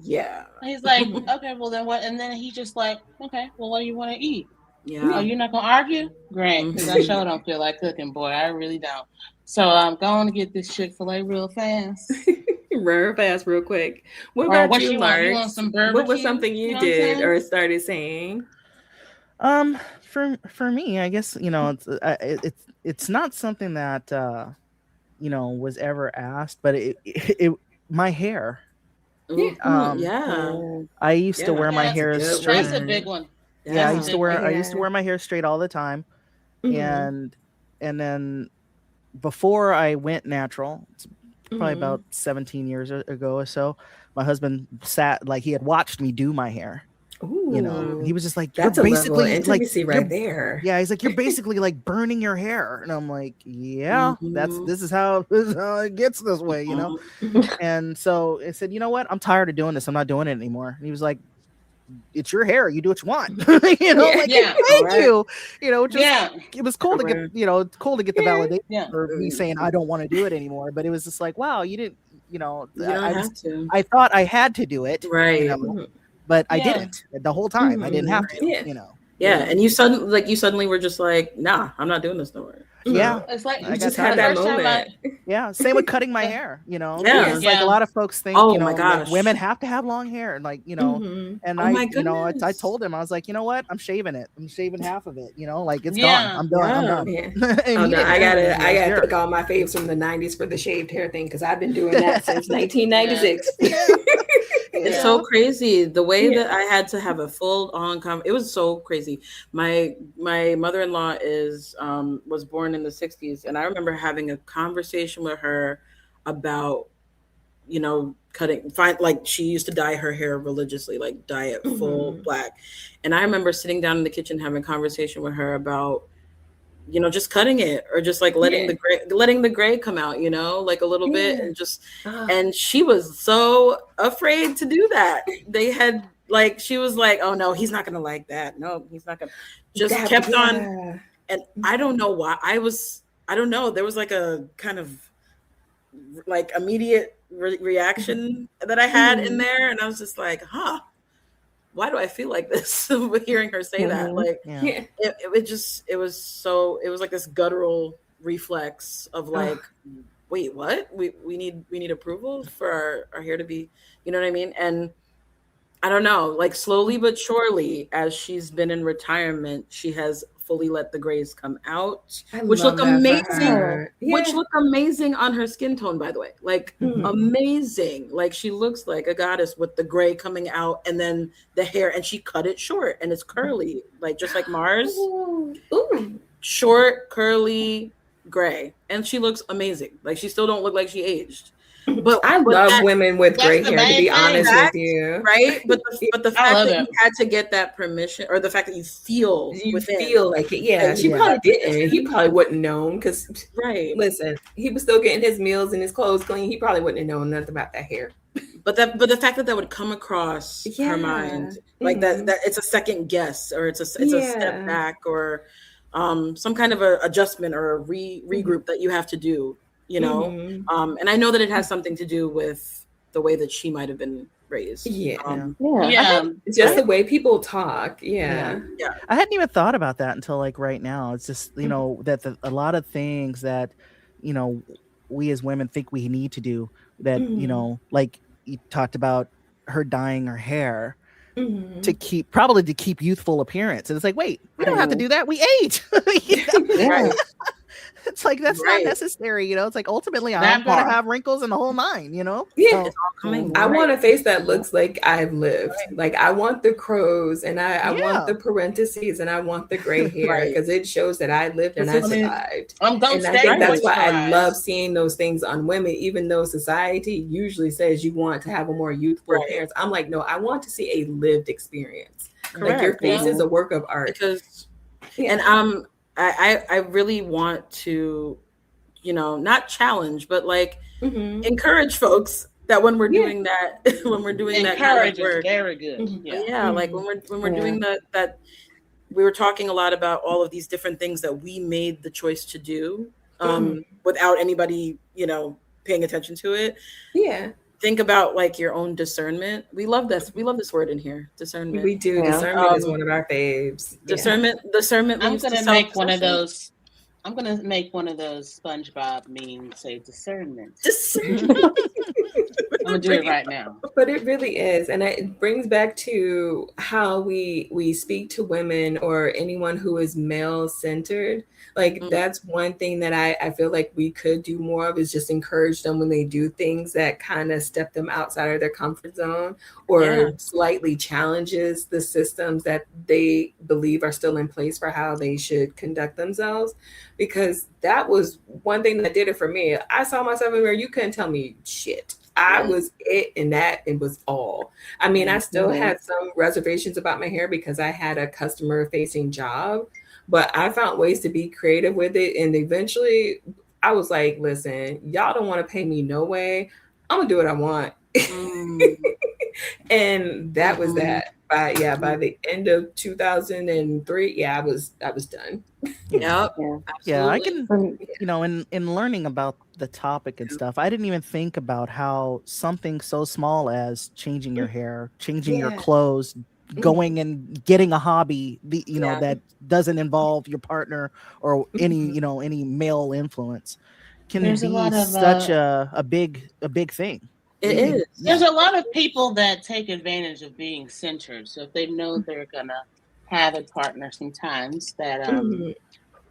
Yeah. He's like, okay, well then what? And then he just like, okay, well what do you want to eat? Yeah. Oh, you're not gonna argue? Great, because I sure don't feel like cooking, boy. I really don't. So I'm going to get this Chick-fil-A real fast. Real quick. What about you, Mark? You want some barbecue? What was something you did or started saying? For me, I guess it's not something that was ever asked, but it my hair. I used to wear my hair straight. That's a big one. I used to wear my hair straight all the time, and then before I went natural, probably about 17 years ago or so, my husband he had watched me do my hair. Ooh. He was just like, that's basically a level of intimacy right there. Yeah, he's like, you're basically like burning your hair, and I'm like, yeah, this is how it gets this way, And so I said, you know what, I'm tired of doing this. I'm not doing it anymore. And he was like, it's your hair. You do what you want. Thank you. It was cool to get, the validation for me saying I don't want to do it anymore. But it was just like, wow, you didn't, I thought I had to do it, right? But I didn't the whole time. I didn't have to, And you suddenly were just like, nah, I'm not doing this no more. Yeah, it's like you just had that moment. Same with cutting my hair. It's like a lot of folks think, my gosh, like women have to have long hair, and and I told him, I was like, you know what, I'm shaving it. I'm shaving half of it. Like it's gone. I'm done. I'm done. Yeah. I gotta take all my faves from the '90s for the shaved hair thing, because I've been doing that since 1996. It's so crazy the way that I had to have a full on it was so crazy. My mother-in-law was born in the 60s, and I remember having a conversation with her about cutting like she used to dye her hair religiously, like dye it full black. And I remember sitting down in the kitchen having a conversation with her about just cutting it, or just like letting the gray come out, like a little bit, and just and she was so afraid to do that. They had she was like, oh no, he's not gonna like that. No, he's not gonna. Just kept on. And I don't know why. I don't know. There was like a kind of like immediate reaction that I had in there. And I was just like, why do I feel like this hearing her say that? Like, it was like this guttural reflex of like, wait, what? We need approval for our hair to be, you know what I mean? And I don't know, like slowly but surely, as she's been in retirement, she has fully let the grays come out, which look amazing. Which look amazing on her skin tone, by the way. Like amazing. Like she looks like a goddess with the gray coming out, and then the hair, and she cut it short, and it's curly, like just like Mars. Ooh. Short, curly, gray, and she looks amazing. Like she still don't look like she aged. But I love women with gray hair, to be honest with you. Right? But the fact that you had to get that permission, or the fact that you feel like it. Yeah, she probably didn't. He probably wouldn't known, because listen, he was still getting his meals and his clothes clean. He probably wouldn't have known nothing about that hair. But the fact that would come across her mind, like that it's a second guess, or it's a step back, or some kind of a adjustment or a regroup that you have to do. And I know that it has something to do with the way that she might have been raised. It's just the way people talk. I hadn't even thought about that until like right now. It's just that a lot of things that we as women think we need to do. That like you talked about her dyeing her hair to keep youthful appearance, and it's like, wait, we don't have to do that. We age. Yeah. It's like that's not necessary. It's like ultimately I'm going to have wrinkles in the whole 9. Yeah, It's all coming. I want a face that looks like I've lived. Like I want the crows, and I want the parentheses, and I want the gray hair because it shows that I lived and I survived. I'm going and to I think that's why I moisturized. love seeing those things on women, even though society usually says you want to have a more youthful appearance. I'm like, no, I want to see a lived experience. Correct. Like your face is a work of art. Because, and I really want to, not challenge, but like encourage folks that when we're doing that, when we're doing that kind of work, very good. Like when we're doing that, we were talking a lot about all of these different things that we made the choice to do, without anybody, paying attention to it. Yeah. Think about like your own discernment. We love this. We love this word in here. Discernment. We do. Yeah. Discernment is one of our faves. Discernment. I'm gonna make one of those. I'm gonna make one of those SpongeBob memes say discernment. I'm gonna do it right now. But it really is, and it brings back to how we speak to women or anyone who is male centered. Like that's one thing that I feel like we could do more of, is just encourage them when they do things that kind of step them outside of their comfort zone or slightly challenges the systems that they believe are still in place for how they should conduct themselves. Because that was one thing that did it for me. I saw myself in where you couldn't tell me shit. I was it, and that it was all. I mean, I still had some reservations about my hair because I had a customer facing job, but I found ways to be creative with it. And eventually I was like, listen, y'all don't want to pay me no way. I'm gonna do what I want. And that was that. By the end of 2003, I was done. Yep. Yeah, I can, in learning about the topic and stuff, I didn't even think about how something so small as changing your hair, changing your clothes, going and getting a hobby, that doesn't involve your partner or any male influence can be such a big thing. It is. There's a lot of people that take advantage of being centered. So if they know they're gonna have a partner sometimes that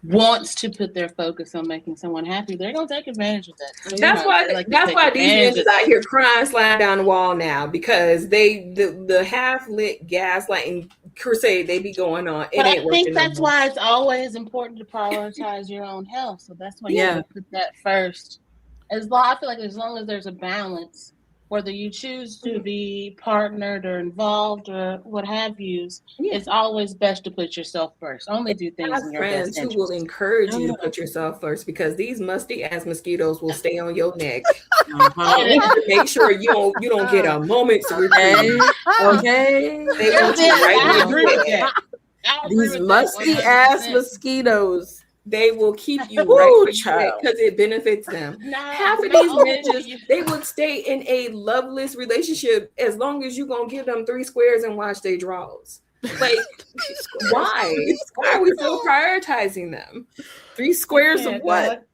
wants to put their focus on making someone happy, they're gonna take advantage of that. So, that's why these ninjas out here crying, sliding down the wall now, because the half lit gaslighting crusade they be going on. It ain't working. I think that's why it's always important to prioritize your own health. So that's why you have to put that first. I feel like as long as there's a balance, whether you choose to be partnered or involved or what have you, it's always best to put yourself first. Only do things in your best interest. Who will encourage you to put yourself first, because these musty ass mosquitoes will stay on your neck. Make sure you don't get a moment to reprieve. Okay. They want you right. These musty ass mosquitoes. They will keep you right because it benefits them. Half of these ninjas, they would stay in a loveless relationship as long as you're going to give them 3 squares and watch their draws. Like, why? Why are we still prioritizing them? 3 squares of what?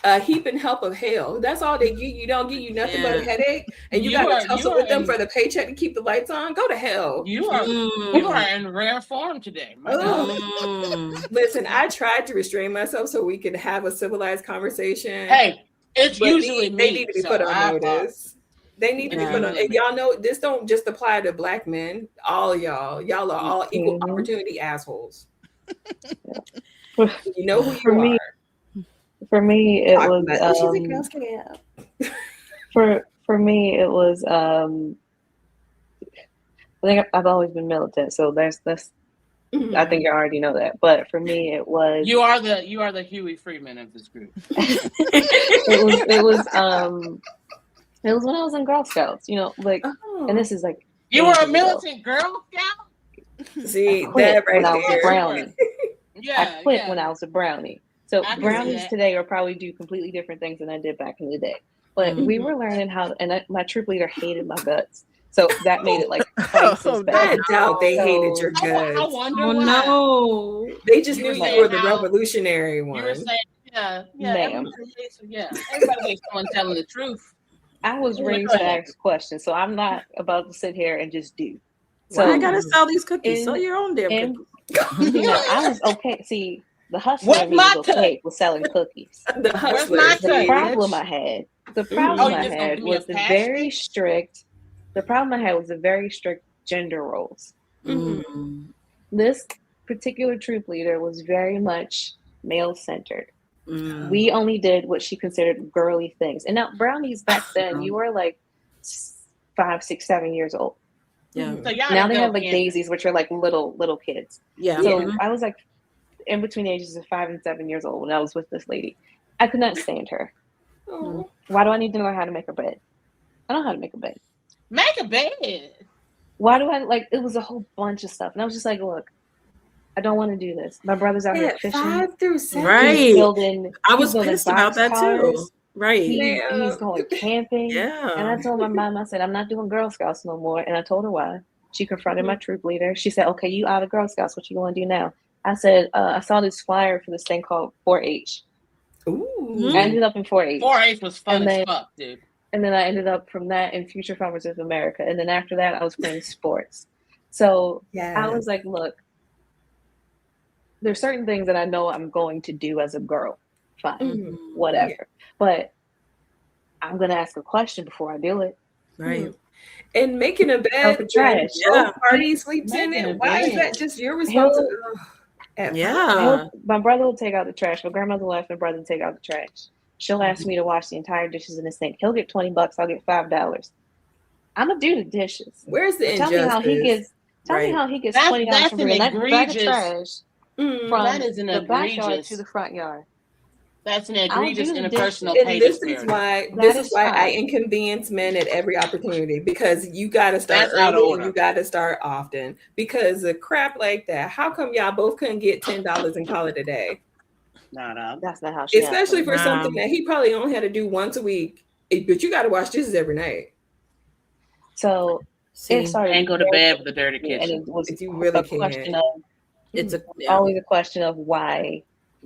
A heap and help of hell. That's all they give you. Don't give you nothing but a headache, and you got to tussle with them for the paycheck to keep the lights on. Go to hell. You are in rare form today. Listen, I tried to restrain myself so we could have a civilized conversation. Hey, it's usually they need to be put on notice. They need to be put on. And y'all know this don't just apply to Black men. All y'all are all equal opportunity assholes. You know who you are. For me, it was for me it was I think I've always been militant, so that's I think you already know that. But for me, it was you are the Huey Freeman of this group. it was when I was in Girl Scouts, and this is like you were a militant Girl Scout. See, I quit when I was a brownie. I quit when I was a brownie. So brownies today are probably do completely different things than I did back in the day. But we were learning how, and my troop leader hated my guts. So that made it like twice as bad. I doubt they hated your guts. I wonder why. No. They just knew you were the revolutionary one. You were saying Yeah. Ma'am. Everybody hates someone telling the truth. I was Anyway, raised go to ahead. ask questions, so I'm not about to sit here and just do. Why I So gotta sell these cookies? in- Sell your own damn in- cookies. see, now I was okay. See, the hustler Where's in me my was okay cut? with selling cookies. The Where's hustler. my The cut, problem bitch? I had, the Oh, problem you I just gonna had give me a was the pass very stick? strict. The problem I had was the very strict gender roles. Mm. This particular troop leader was very much male centered. Mm. We only did what she considered girly things. And now brownies back then, you were like 5, 6, 7 years old. Yeah. So y'all Now they go have like in. daisies, which are like little kids. Yeah. So Mhm. I was like in between the ages of 5 and 7 years old when I was with this lady. I could not stand her. Oh. Why do I need to know how to make a bed? I know how to make a bed. Make a bed. Why do I like? It was a whole bunch of stuff, and I was just like, look, I don't want to do this. My brother's out here At fishing. 5 through 7. Right. He's building. I he's was building pissed about that too. boxcars. Right. He's going camping. Yeah. And I told my mom, I said, I'm not doing Girl Scouts no more. And I told her why. She confronted my troop leader. She said, okay, you out of Girl Scouts. What you going to do now? I said, I saw this flyer for this thing called 4-H. Ooh. I ended up in 4-H. 4-H was fun And as then- fuck, dude. And then I ended up from that in Future Farmers of America. And then after that, I was playing sports. So Yeah. I was like, look, there's certain things that I know I'm going to do as a girl. Fine, Mhm. whatever. Yeah. But I'm going to ask a question before I do it. Right. And making a bed, for trash. both parties sleeps in Making it. a Why is bed. that just your responsibility? At Yeah. My brother will take out the trash. My grandmother left my brother to take out the trash. She'll ask me to wash the entire dishes in the sink. He'll get $20. I'll get $5. I'm gonna do the dishes. Where's the Tell me injustice? how he gets. Tell me Right. how he gets That's- $20 that's from an bringing that bag of egregious- trash Mm. from That is an the backyard egregious- to the front yard. That's an I'll egregious do the interpersonal dishes. pay And this is disparity. why That this is is why I fine. inconvenience men at every opportunity, because you got to start That's out of early order. and you got to start often, because a crap like that, how come y'all both couldn't get $10 and call it a day? No. That's not how she Especially for Wow. something that he probably only had to do once a week, but you got to wash dishes every night. So See, it started. And go to very bed with a dirty quickly, and kitchen. it was If you really a question can. of it's a always a question of why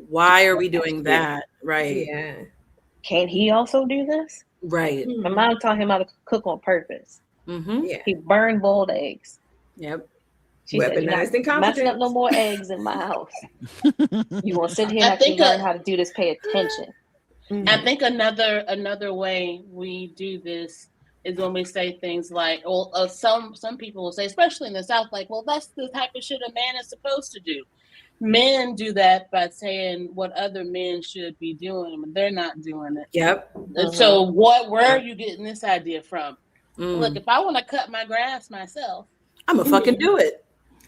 why are we doing that? Right. Yeah. can't he also do this? Right. My mom taught him how to cook on purpose. Mm-hmm. Yeah. He burned boiled eggs. Yep. She said, "You're not Weaponized incompetence. messing up no more eggs in my house. You gonna sit here I and actually think learn how to do this? Pay attention." I think another way we do this is when we say things like, well, some people will say, especially in the South, like, well, that's the type of shit a man is supposed to do. Men do that by saying what other men should be doing, but they're not doing it. Yep. And so where are you getting this idea from? Mm. Look, if I want to cut my grass myself, I'm gonna fucking do it.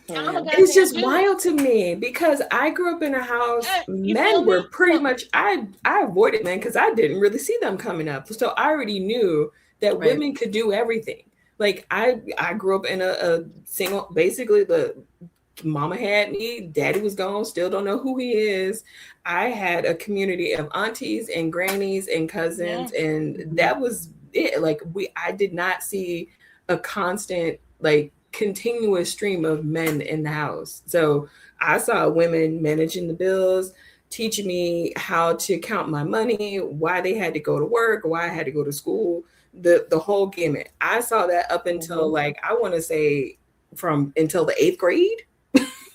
I'm a It's just goddamn dude. wild to me, because I grew up in a house, Yeah, you feel men were me? pretty much, I avoided men because I didn't really see them coming up. So I already knew that Right. women could do everything. Like I grew up in a single, basically the mama had me, daddy was gone, still don't know who he is. I had a community of aunties and grannies and cousins, and that was it. Like I did not see a constant, like, continuous stream of men in the house. So I saw women managing the bills, teaching me how to count my money, why they had to go to work, why I had to go to school, the whole gamut. I saw that up until like, I want to say until the 8th grade.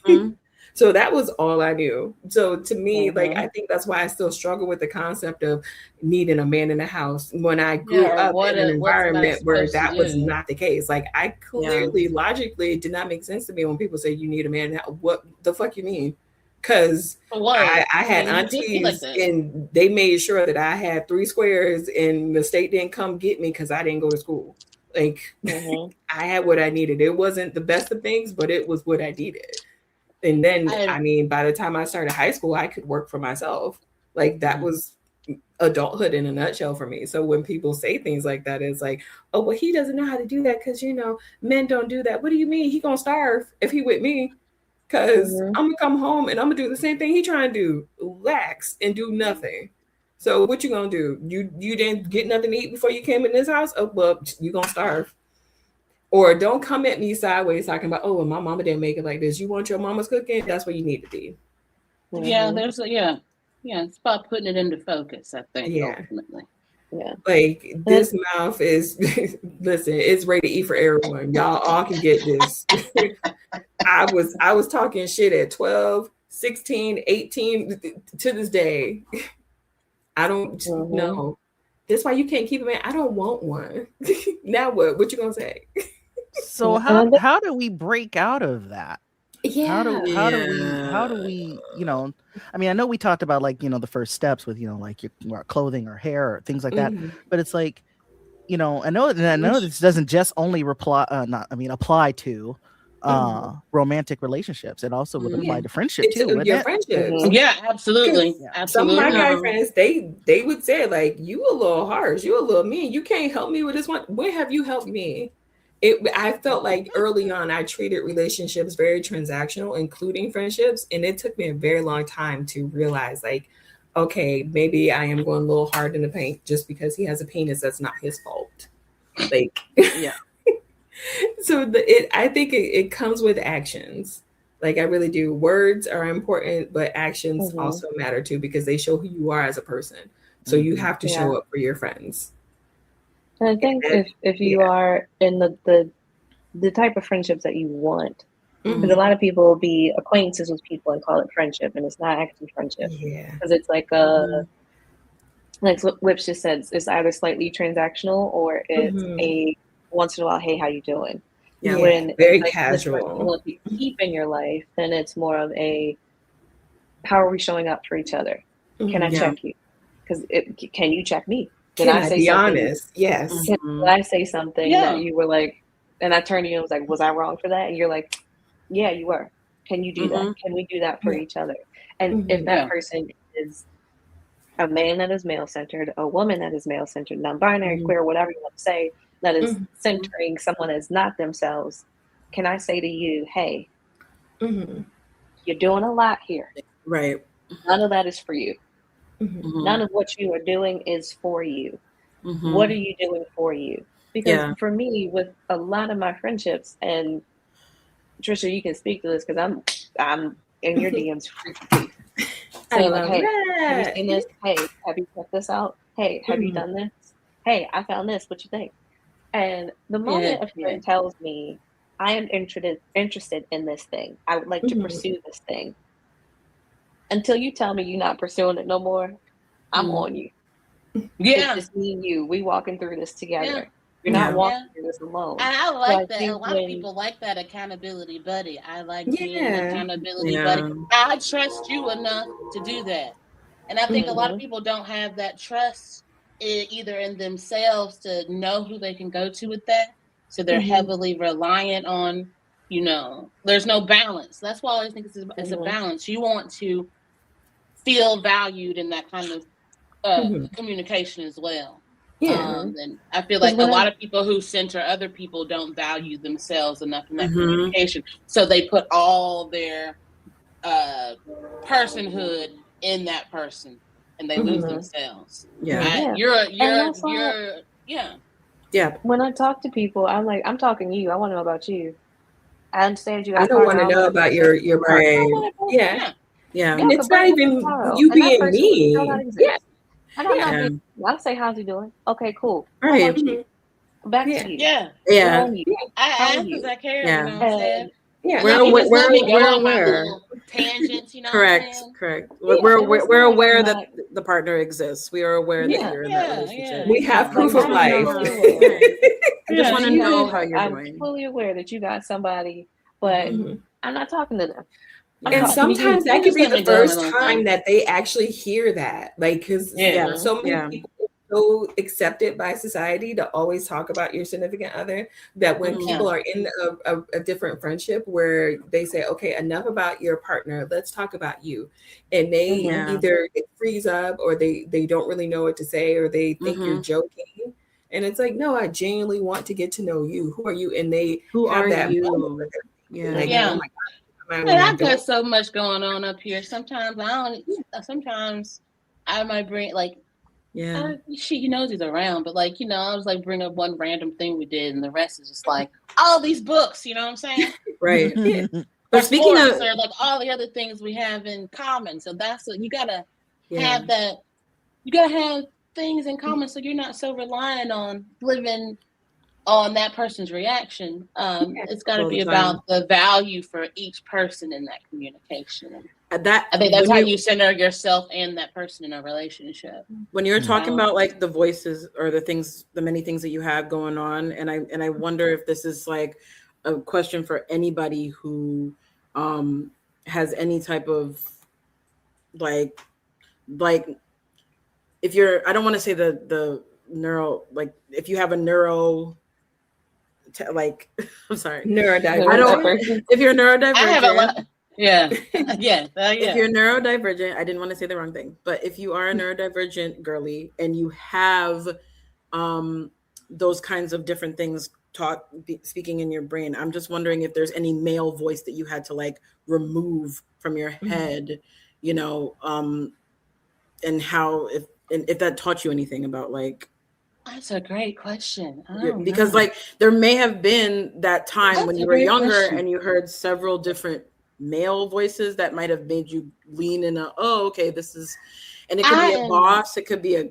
Mhm. So that was all I knew. So to me, like, I think that's why I still struggle with the concept of needing a man in the house when I grew up in an environment where that was not the case. Like, I clearly, logically, it did not make sense to me when people say you need a man in the house. What the fuck you mean? Because I had aunties and they made sure that I had 3 squares and the state didn't come get me because I didn't go to school. Like, I had what I needed. It wasn't the best of things, but it was what I needed. And then, I mean, by the time I started high school, I could work for myself. Like, that was adulthood in a nutshell for me. So when people say things like that, it's like, oh, well, he doesn't know how to do that because, you know, men don't do that. What do you mean? He gonna starve if he with me? Because I'm gonna come home and I'm gonna do the same thing he trying to do, relax and do nothing. So what you gonna do? You didn't get nothing to eat before you came in this house? Oh, well, you gonna starve. Or don't come at me sideways talking about, oh, well, my mama didn't make it like this. You want your mama's cooking? That's what you need to be. Yeah, there's Yeah, it's about putting it into focus, I think, Yeah. ultimately. Yeah. Like this mouth is listen, it's ready to eat for everyone. Y'all all can get this. I was talking shit at 12, 16, 18 to this day. I don't know. That's why you can't keep a man. I don't want one. Now what? What you gonna say? So how do we break out of that? Yeah. How do we, you know, I mean, I know we talked about like, you know, the first steps with, you know, like your clothing or hair or things like that, but it's like, you know, I know this doesn't just only apply to romantic relationships. It also would apply to friendship too, wouldn't your it? friendships. Yeah, absolutely. Some of Absolutely. my guy friends, they would say like, you a little harsh, you a little mean, you can't help me with this one. When have you helped me? I felt like early on I treated relationships very transactional, including friendships, and it took me a very long time to realize like, okay, maybe I am going a little hard in the paint just because he has a penis. That's not his fault. Like, Yeah. So I think it comes with actions. Like I really do. Words are important, but actions also matter too because they show who you are as a person. So you have to show up for your friends. And I think if you are in the type of friendships that you want, because a lot of people will be acquaintances with people and call it friendship, and it's not actually friendship. Yeah. Because it's like like Whips just said, it's either slightly transactional or it's a once in a while, hey, how you doing? Yeah. When Very it's like casual. this person you want to keep in your life, then it's more of a how are we showing up for each other? Can I check you? Because can you check me? Can I be honest? Yes. Did I say something that you were like, and I turned to you and was like, was I wrong for that? And you're like, yeah, you were. Can you do that? Can we do that for each other? And if that person is a man that is male-centered, a woman that is male-centered, non-binary, queer, whatever you want to say, that is centering someone as not themselves, can I say to you, hey, you're doing a lot here. Right. None of that is for you. None of what you are doing is for you. What are you doing for you? Because for me, with a lot of my friendships, and Trisha, you can speak to this because I'm in your DMs frequently. Saying like, hey, have you seen this? Hey, have you checked this out? Hey, have you done this? Hey, I found this. What you think? And the moment a friend tells me I am interested in this thing, I would like to pursue this thing. Until you tell me you're not pursuing it no more, I'm on you. Yeah. It's just me and you. We walking through this together. Yeah. You're not walking through this alone. And I like that. A lot of people like that accountability buddy. I like being an accountability buddy. I trust you enough to do that. And I think a lot of people don't have that trust either in themselves to know who they can go to with that. So they're heavily reliant on, there's no balance. That's why I always think it's a balance. You want to feel valued in that kind of communication as well. And I feel like a lot of people who center other people don't value themselves enough in that communication. So they put all their personhood in that person and they lose themselves. You're When I talk to people, I'm like, I'm talking to you. I want to know about you. I understand you. I don't want to know about your partner. Yeah. And it's not even you being me. I'll say, how's he doing? Okay, cool. Right. Back to you. I ask because I care. You know what I'm saying? We're aware. Tangents, Correct. We're aware that the partner exists. We are aware that you're in that relationship. We have proof of life. I just want to know how you're doing. I'm fully aware that you got somebody, but I'm not talking to them. And sometimes that could be the first time that they actually hear that. Like, because so many people are so accepted by society to always talk about your significant other that when people are in a different friendship where they say, okay, enough about your partner, let's talk about you. And they either freeze up or they don't really know what to say or they think you're joking. And it's like, no, I genuinely want to get to know you. Who are you? And they have that moment with them. Like, oh my God. And I've got so much going on up here. Sometimes I might bring she knows he's around, but I was like bring up one random thing we did, and the rest is just like all these books. You know what I'm saying? Right. But speaking of like all the other things we have in common, so that's what you gotta have that. You gotta have things in common, so you're not so reliant on living on that person's reaction. It's got to be about the value for each person in that communication. I think that's how you center yourself and that person in a relationship. When you're talking about like the voices or the many things that you have going on, and I wonder if this is like a question for anybody who has any type of like if you're, I don't want to say the neuro, like if you have a neuro, like, I'm sorry, neurodivergent. If you're neurodivergent, I have a lot. Yeah. If you're neurodivergent, I didn't want to say the wrong thing, but if you are a neurodivergent girly and you have those kinds of different things speaking in your brain, I'm just wondering if there's any male voice that you had to like remove from your head, you know, and how if that taught you anything about like. That's a great question. Because like there may have been that time when you were younger and you heard several different male voices that might have made you lean in okay, this is, and it could be a boss, it could be a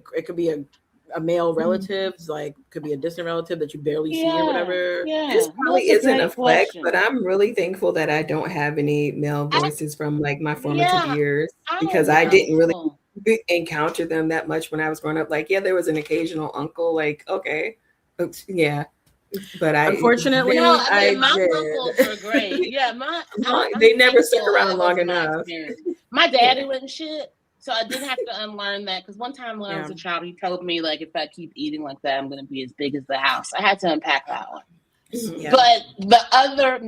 male relative, like could be a distant relative that you barely see or whatever. This probably isn't a flex, but I'm really thankful that I don't have any male voices from like my formative years, because I didn't really encounter them that much when I was growing up. Like, there was an occasional uncle, like, okay, yeah, but unfortunately, my uncles were great. They never stuck around long enough. My daddy wasn't shit, so I did have to unlearn that, because one time when I was a child, he told me like, if I keep eating like that, I'm going to be as big as the house. I had to unpack that one. But the other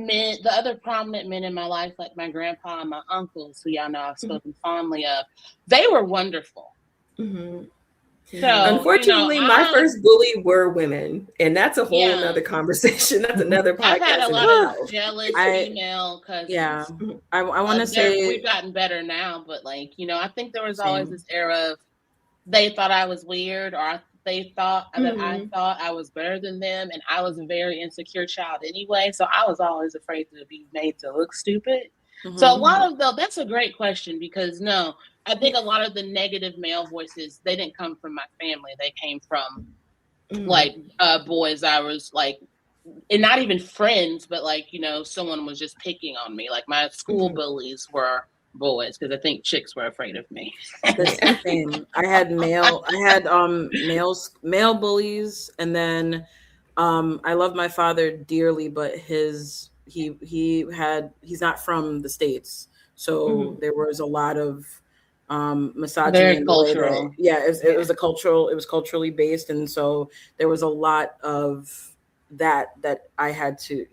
prominent men in my life, like my grandpa and my uncles, who y'all know I've spoken fondly of, they were wonderful. So, unfortunately, my first bully were women, and that's a whole other conversation. That's another podcast. I've had a lot of jealous female cousins. Yeah, I want to say we've gotten better now, but like, I think there was always this era of they thought I was weird, or they thought that I thought I was better than them, and I was a very insecure child anyway, so I was always afraid to be made to look stupid. So a lot of that's a great question, because I think a lot of the negative male voices, they didn't come from my family. They came from like boys I was like, and not even friends, but like, someone was just picking on me. Like my school bullies were boys, because I think chicks were afraid of me. The same. I had male bullies, and then I love my father dearly, but he's not from the States, so there was a lot of misogyny. Very cultural. It was culturally based, and so there was a lot of that I had to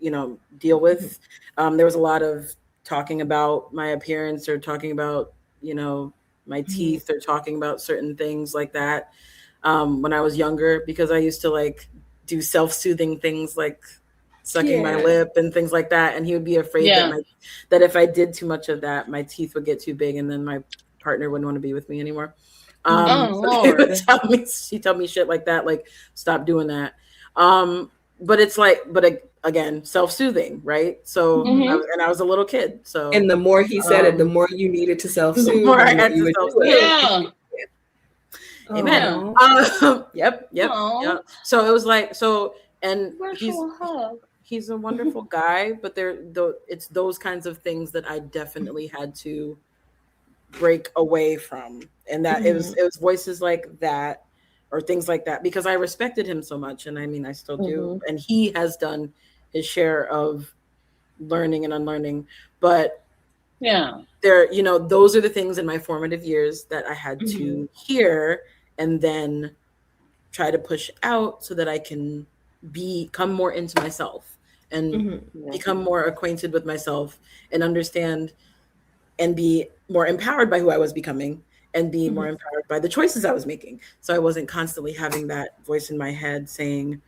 deal with. There was a lot of talking about my appearance, or talking about my teeth, or talking about certain things like that when I was younger, because I used to like do self-soothing things like sucking my lip and things like that, and he would be afraid that if I did too much of that, my teeth would get too big, and then my partner wouldn't want to be with me anymore. Lord. She told me shit like that, like stop doing that. But it's like, again, self-soothing, right? So, I was a little kid. So, and the more he said it, the more you needed to self-soothe. The more I had to self-soothe. Amen. Yep. So it was like, and he's a wonderful guy, but it's those kinds of things that I definitely had to break away from, and that it was voices like that, or things like that, because I respected him so much, and I mean I still do, and he has done his share of learning and unlearning, but those are the things in my formative years that I had to hear and then try to push out, so that I can come more into myself and become more acquainted with myself and understand and be more empowered by who I was becoming, and be more empowered by the choices I was making. So I wasn't constantly having that voice in my head saying,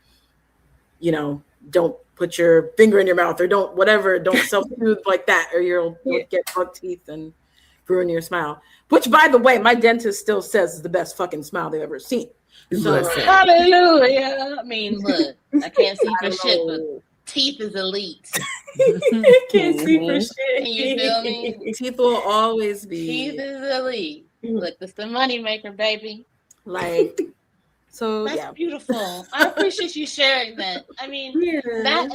don't put your finger in your mouth, or don't self-soothe like that, or you'll get buck teeth and ruin your smile. Which, by the way, my dentist still says is the best fucking smile they've ever seen. So, hallelujah. I mean, look, I can't see for shit, but teeth is elite. Can't see for shit. You feel me? Teeth will always be. Teeth is elite. Look, this the money maker, baby. Like, so That's yeah, beautiful. I appreciate you sharing that. I mean,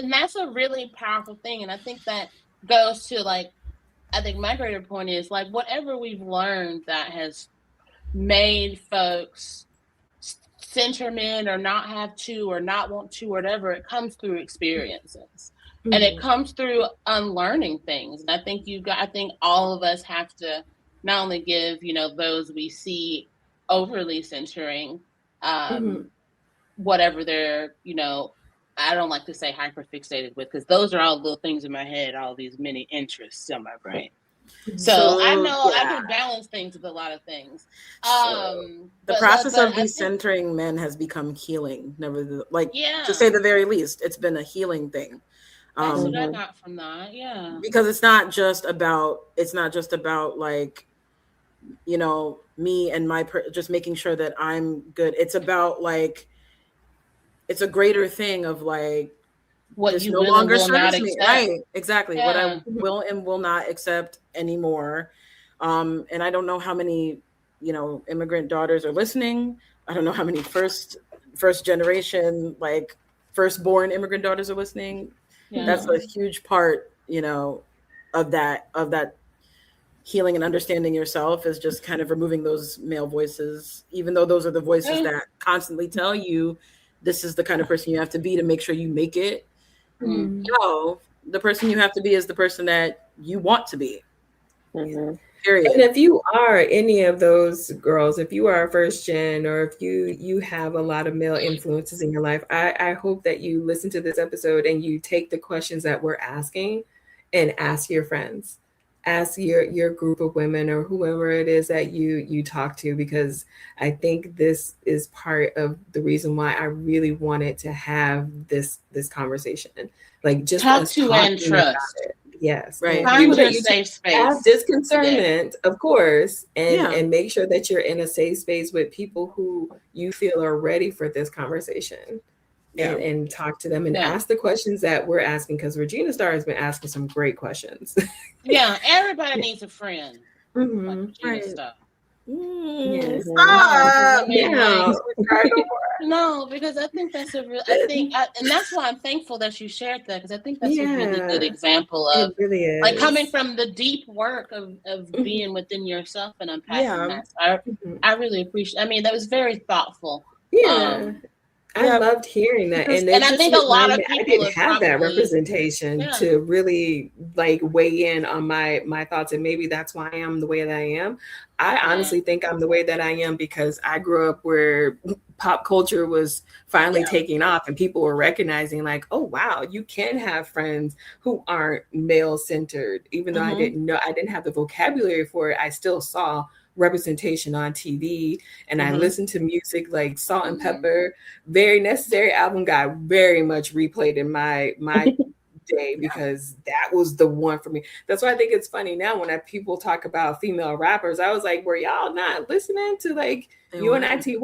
that's a really powerful thing, and I think that goes to like, I think my greater point is like whatever we've learned that has made folks center men or not have to or not want to, or whatever, it comes through experiences. And it comes through unlearning things. And I think I think all of us have to not only give, those we see overly centering, whatever they're, I don't like to say hyperfixated with, because those are all little things in my head, all these many interests in my brain. So I know I can balance things with a lot of things. The process of decentering men has become healing. To say the very least, it's been a healing thing. That's what I got from that. Yeah, because it's not just about like, me and my just making sure that I'm good. It's about like, it's a greater thing of like, what this you no will longer and will not serves me. accept. Right, exactly. What I will and will not accept anymore. And I don't know how many, immigrant daughters are listening. I don't know how many first generation, like firstborn immigrant daughters are listening. Yeah. That's a huge part, of that healing and understanding yourself, is just kind of removing those male voices, even though those are the voices that constantly tell you this is the kind of person you have to be to make sure you make it. No, the person you have to be is the person that you want to be. Period. And if you are any of those girls, if you are a first gen, or if you have a lot of male influences in your life, I hope that you listen to this episode and you take the questions that we're asking and ask your friends, ask your group of women or whoever it is that you talk to, because I think this is part of the reason why I really wanted to have this conversation. Like, just talk to and trust. Yes, right. Find your safe space. Have discernment, of course, and make sure that you're in a safe space with people who you feel are ready for this conversation. And talk to them and ask the questions that we're asking, because Regina Starr has been asking some great questions. Yeah, everybody needs a friend. Like Regina Starr. No, because I think that's and that's why I'm thankful that you shared that, because I think that's a really good example of like coming from the deep work of being within yourself and unpacking that. I really appreciate. I mean, that was very thoughtful. I loved hearing that, and I think a lot of people I didn't have that representation to really like weigh in on my thoughts, and maybe that's why I am the way that I am. I honestly think I'm the way that I am because I grew up where pop culture was finally taking off, and people were recognizing like, oh wow, you can have friends who aren't male centered. Even though I didn't have the vocabulary for it, I still saw representation on TV, and I listened to music like Salt and Pepper. Very Necessary album got very much replayed in my day because that was the one for me. That's why I think it's funny now when people talk about female rappers. I was like, were y'all not listening to like UNITY?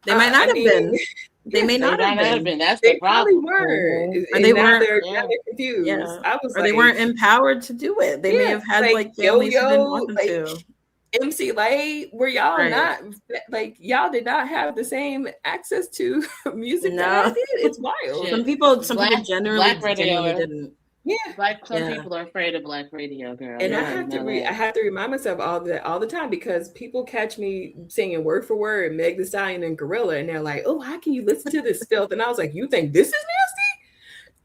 They might not have been. They may not have been. That's they the probably problem. weren't. Or they weren't. They're confused. Yeah. I was or they weren't empowered to do it. They may have had like families who didn't want them to. MC Light, were y'all not like y'all did not have the same access to music that I did? It's wild. Some people generally didn't. Yeah, some people are afraid of black radio, girl. And I have to remind myself all the time, because people catch me singing word for word Meg Thee Stallion and Gorilla, and they're like, "Oh, how can you listen to this filth?" And I was like, "You think this is nasty?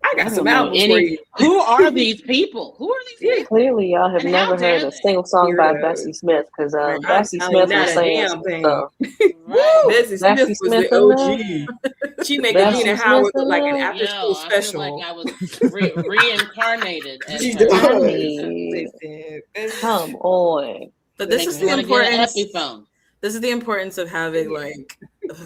I got some albums for you." Who are these people? Who are these people? Clearly, y'all have never heard a single song by Bessie Smith, because Bessie Smith was saying stuff. Bessie Smith was the OG. She made Regina Howard look like an after-school special. I feel like I was reincarnated. Come on. But this is the importance. This is the importance of having like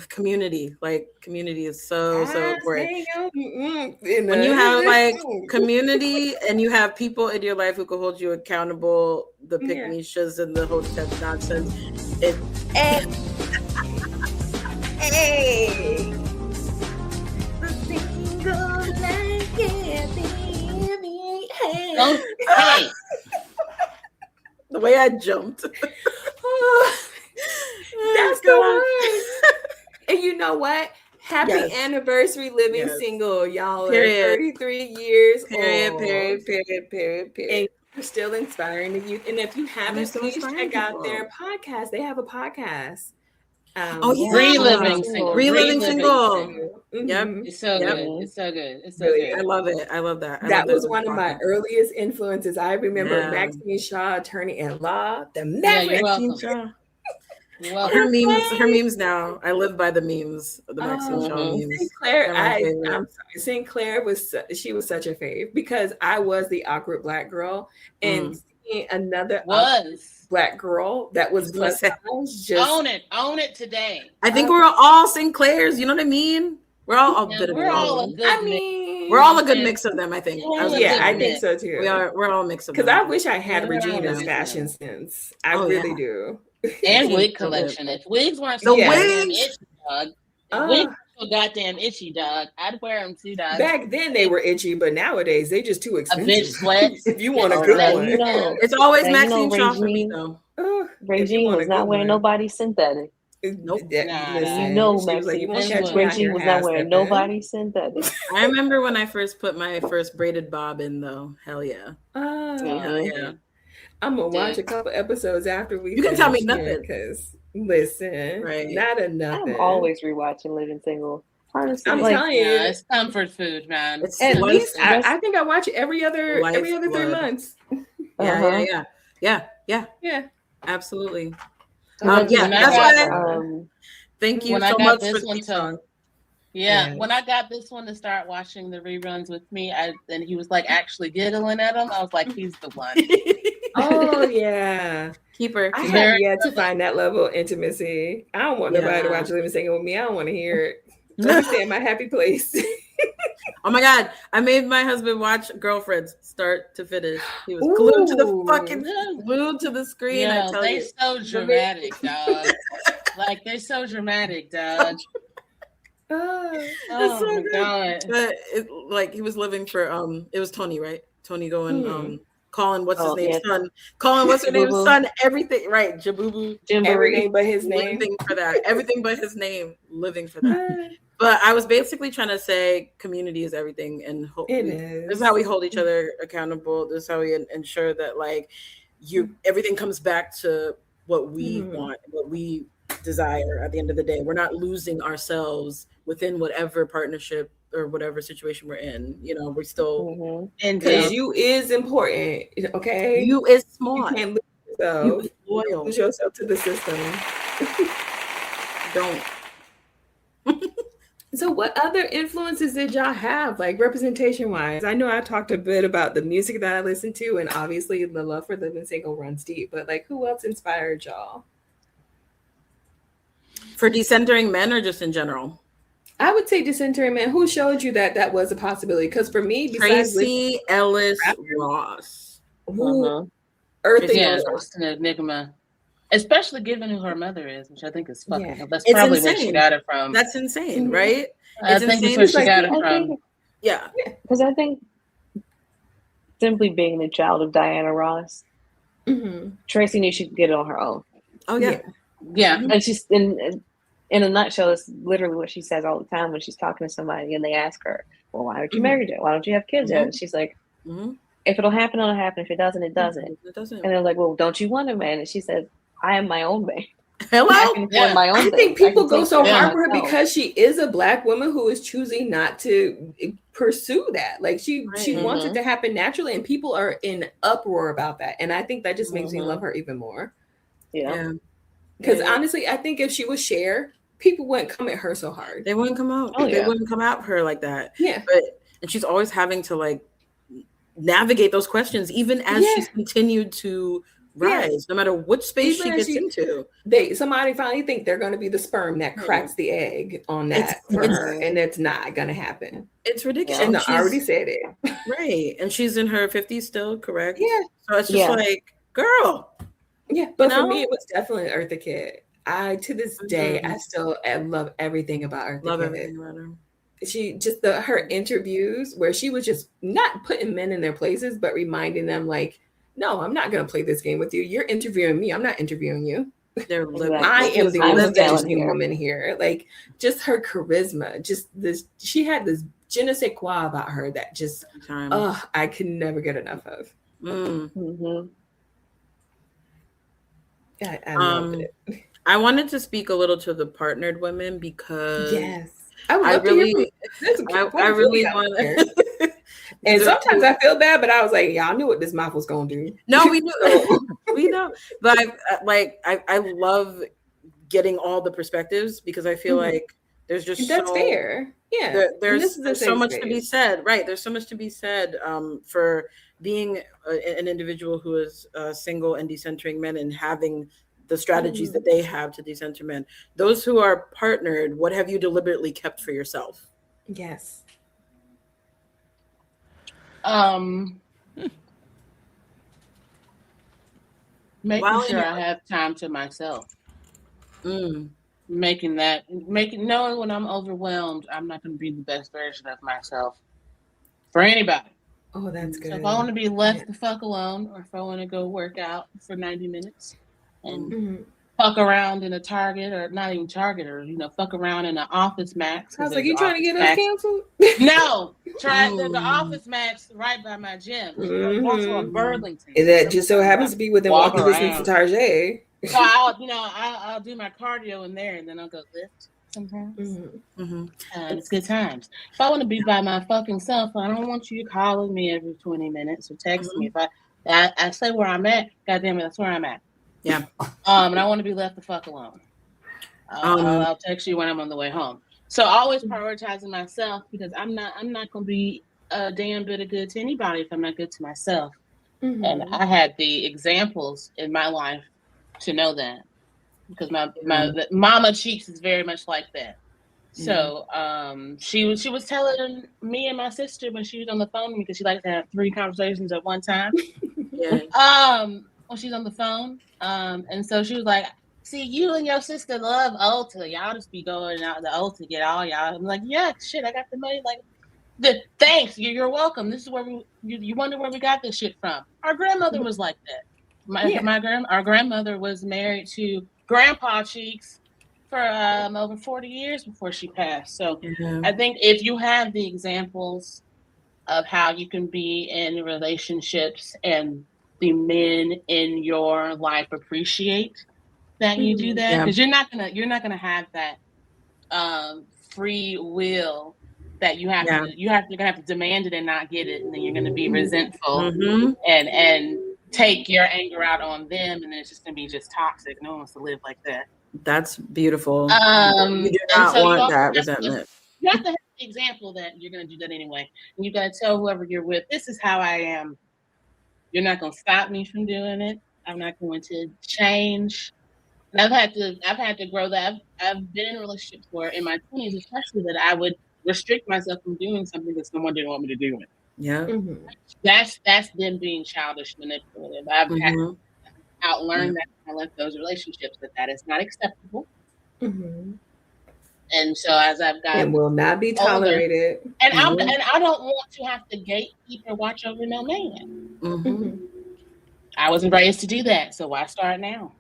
community. Like community is so important. When you have like community and you have people in your life who can hold you accountable, the pick-me-shas and the whole step nonsense. Hey. The way I jumped. That's the one. And you know what? Happy anniversary living single, y'all. Period. 33 years Period, old. period. And you're still inspiring the youth. And if you haven't, still please inspiring check out people. their podcast. They have a podcast. Reliving single. Reliving single. Mm-hmm. Yep. It's so good. It's so good. It's so Really, good. I love it. I love that. That was one of my earliest influences. I remember Maxine Shaw, attorney at law. The Maverick. Maxine Shaw. Well, her memes now. I live by the memes, the Maxine Shaw memes. Sinclair, I'm sorry. Sinclair was such a fave because I was the awkward black girl, and seeing another black girl that was plus size, just own it today. I think we're all Sinclairs. You know what I mean? We're all a good. We're all a good. We're all a good mix of them. I think. I think so too. We're all a mix of them. Because I wish I had Regina's fashion sense. I really do. And wig collection. If wigs weren't so goddamn itchy, dog. Wigs so goddamn itchy, dog. I'd wear them too, dog. Back then they were itchy, but nowadays they just too expensive. A bitch sweats. If you want a good one, it's always Maxine Shaw for me though. Regina was not wearing nobody's synthetic. Nope. Maxine was not wearing nobody's synthetic. I remember when I first put my first braided bob in though. Hell yeah. Hell yeah. I'm gonna watch a couple episodes after we. You can tell me nothing because listen, not enough. I'm always rewatching Living Single. Honestly, I'm telling you, it's comfort food, man. It's at least I think I watch it every other 3 months. Yeah. Absolutely. That's why. Thank you so much for this one. Yeah, when I got this one to start watching the reruns with me, and he was like actually giggling at him. I was like, he's the one. Oh yeah, keeper. I have yet to find that level of intimacy. I don't want nobody to watch Living Single with me. I don't want to hear it. Let me stay in my happy place. Oh my God, I made my husband watch Girlfriends start to finish. He was glued to the screen. Yeah, they're so dramatic, dog. Like they're so dramatic, dog. Oh so my God. But he was living for it was Tony, right? Tony going calling what's his name's son, calling what's her name's son, everything, right? Jabubu, everything but his name, living for that, everything but his name, living for that. But I was basically trying to say community is everything, and this is how we hold each other accountable. This is how we ensure that everything comes back to what we want, what we desire at the end of the day. We're not losing ourselves within whatever partnership or whatever situation we're in. We're still because you is important. Okay, you is smart. You can't lose yourself. You is loyal. Lose yourself to the system. Don't. So what other influences did y'all have, like representation wise? I know I talked a bit about the music that I listened to, and obviously the love for Living Single runs deep, but like who else inspired y'all? For decentering men or just in general? I would say decentering men. Who showed you that was a possibility? Because for me, Tracy Ellis Ross. Earthy an enigma. Especially given who her mother is, which I think is fucking. That's probably where she got it from. That's insane, right? I think that's where she got it from. Yeah, because I think simply being the child of Diana Ross, Tracy knew she could get it on her own. Oh yeah. And she's in a nutshell. It's literally what she says all the time when she's talking to somebody and they ask her, "Well, why aren't you married yet? Why don't you have kids yet?" And she's like, "If it'll happen, it'll happen. If it doesn't, it doesn't." And they're like, "Well, don't you want a man?" And she said, "I am my own man." Hello. I think people go so hard for her because she is a Black woman who is choosing not to pursue that. Like she wants it to happen naturally, and people are in uproar about that. And I think that just makes me love her even more. Yeah. Because honestly, I think if she was Cher, people wouldn't come at her so hard. They wouldn't come out. They wouldn't come at her like that. Yeah. And she's always having to navigate those questions, even as she's continued to rise, no matter which space she gets into. Somebody finally think they're going to be the sperm that cracks the egg on that for her, and it's not going to happen. It's ridiculous. And I already said it. Right. And she's in her 50s still, correct? Yeah. So it's just like, girl. Yeah. But for me, it was definitely Eartha Kitt. To this day, I love everything about Eartha Kitt. Love everything about her. She just her interviews where she was just not putting men in their places, but reminding them no, I'm not going to play this game with you. You're interviewing me. I'm not interviewing you. They're living. I am the I'm most feeling interesting here. woman here. Like, just her charisma, just this. She had this je ne sais quoi about her that just, Time. I could never get enough of. Mm-hmm. I loved it. I wanted to speak a little to the partnered women because Yes, I would I love to hear from really, you. There's a I really out want. there. And sometimes I feel bad, but I was like, y'all knew what this mouth was gonna do. No, we knew. We know. But I love getting all the perspectives because I feel like there's just That's fair. Yeah. There's so much to be said. Right. There's so much to be said for being an individual who is single and decentering men and having the strategies that they have to decenter men. Those who are partnered, what have you deliberately kept for yourself? Yes. Making sure I have time to myself. Knowing when I'm overwhelmed, I'm not going to be the best version of myself for anybody. Oh, that's good. So if I want to be left the fuck alone, or if I want to go work out for 90 minutes and fuck around in a Target, or not even Target, or fuck around in an Office Max. I was like, you trying to get us canceled? No, there's an Office Max right by my gym. Also in Burlington. And that just so happens to be within walking distance of Target. So I'll do my cardio in there, and then I'll go lift sometimes. It's good times. If I want to be by my fucking self, I don't want you calling me every 20 minutes or texting me. If I say where I'm at, goddamn it, that's where I'm at. Yeah. And I want to be left the fuck alone. I'll text you when I'm on the way home. So always prioritizing myself, because I'm not gonna be a damn bit of good to anybody if I'm not good to myself. And I had the examples in my life to know that, because my Mama Cheeks is very much like that. So she was telling me and my sister when she was on the phone with me, because she likes to have 3 conversations at one time. When she's on the phone, and so she was like, "See, you and your sister love Ulta. Y'all just be going out to Ulta, get all y'all." I'm like, "Yeah, shit, I got the money. Like, thanks, you're welcome. This is where you wonder where we got this shit from." Our grandmother was like that. Our grandmother was married to Grandpa Cheeks for over 40 years before she passed. So I think if you have the examples of how you can be in relationships and the men in your life appreciate that you do that, because you're not gonna have that free will that you're gonna have to demand it and not get it, and then you're gonna be resentful and take your anger out on them, and then it's just gonna be just toxic. No one wants to live like that. That's beautiful. You do not want that resentment. You have to have the example that you're gonna do that anyway, and you gotta tell whoever you're with, this is how I am. You're not going to stop me from doing it. I'm not going to change. And I've had to grow that. I've been in relationships where in my 20s, especially, that I would restrict myself from doing something that someone didn't want me to do. Yeah. That's them being childish, manipulative. I've had to outlearn that when I left those relationships, that is not acceptable. And so as I've gotten and will not be tolerated. Older, and I don't want to have to gatekeep or watch over no man. I wasn't raised to do that, so why start now?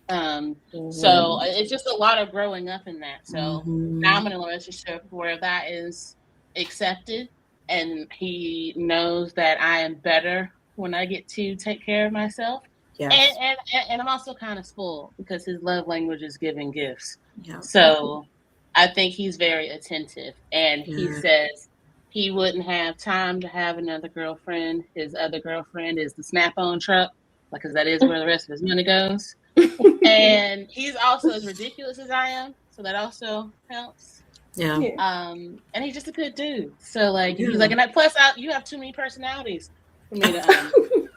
So it's just a lot of growing up in that. So now I'm in a relationship where that is accepted, and he knows that I am better when I get to take care of myself. Yes. And I'm also kind of spoiled because his love language is giving gifts. Yeah. So I think he's very attentive, and he says he wouldn't have time to have another girlfriend. His other girlfriend is the Snap-on truck, because that is where the rest of his money goes. And he's also as ridiculous as I am, so that also helps. Yeah. And he's just a good dude. So he's like, and plus you have too many personalities for me to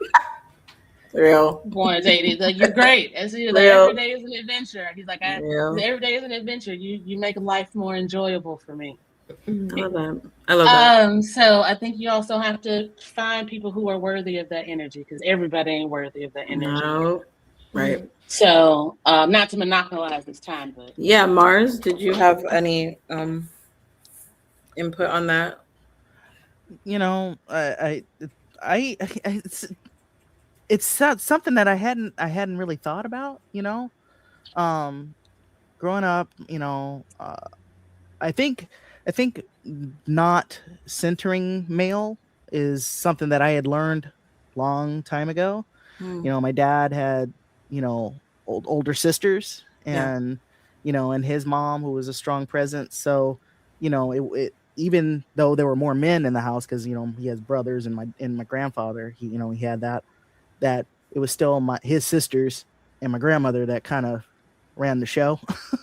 real want to date it. Like, you're great. And so he's like, every day is an adventure. He's like, every day is an adventure. You make life more enjoyable for me. I love that. So I think you also have to find people who are worthy of that energy, because everybody ain't worthy of that energy. No. Right. So not to monopolize this time, but Mars, did you have any input on that? It's something that I hadn't really thought about, Growing up, I think not centering male is something that I had learned long time ago. My dad had, older sisters, and and his mom, who was a strong presence. So, even though there were more men in the house, because he has brothers and my grandfather, he had that it was still his sisters and my grandmother that kind of ran the show.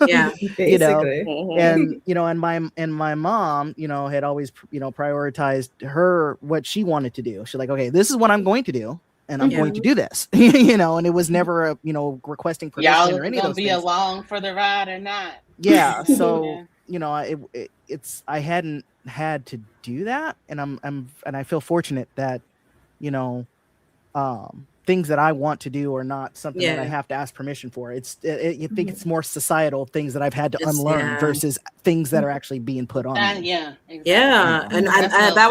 Yeah. Basically. And my mom, had always prioritized her, what she wanted to do. She's like, okay, this is what I'm going to do, and I'm going to do this. And it was never a requesting permission Y'all or any of gonna those be things. along for the ride or not? Yeah. So it's I hadn't had to do that, and I feel fortunate that things that I want to do are not something that I have to ask permission for. You think it's more societal things that I've had to unlearn versus things that are actually being put on me. Yeah, exactly. Yeah, and that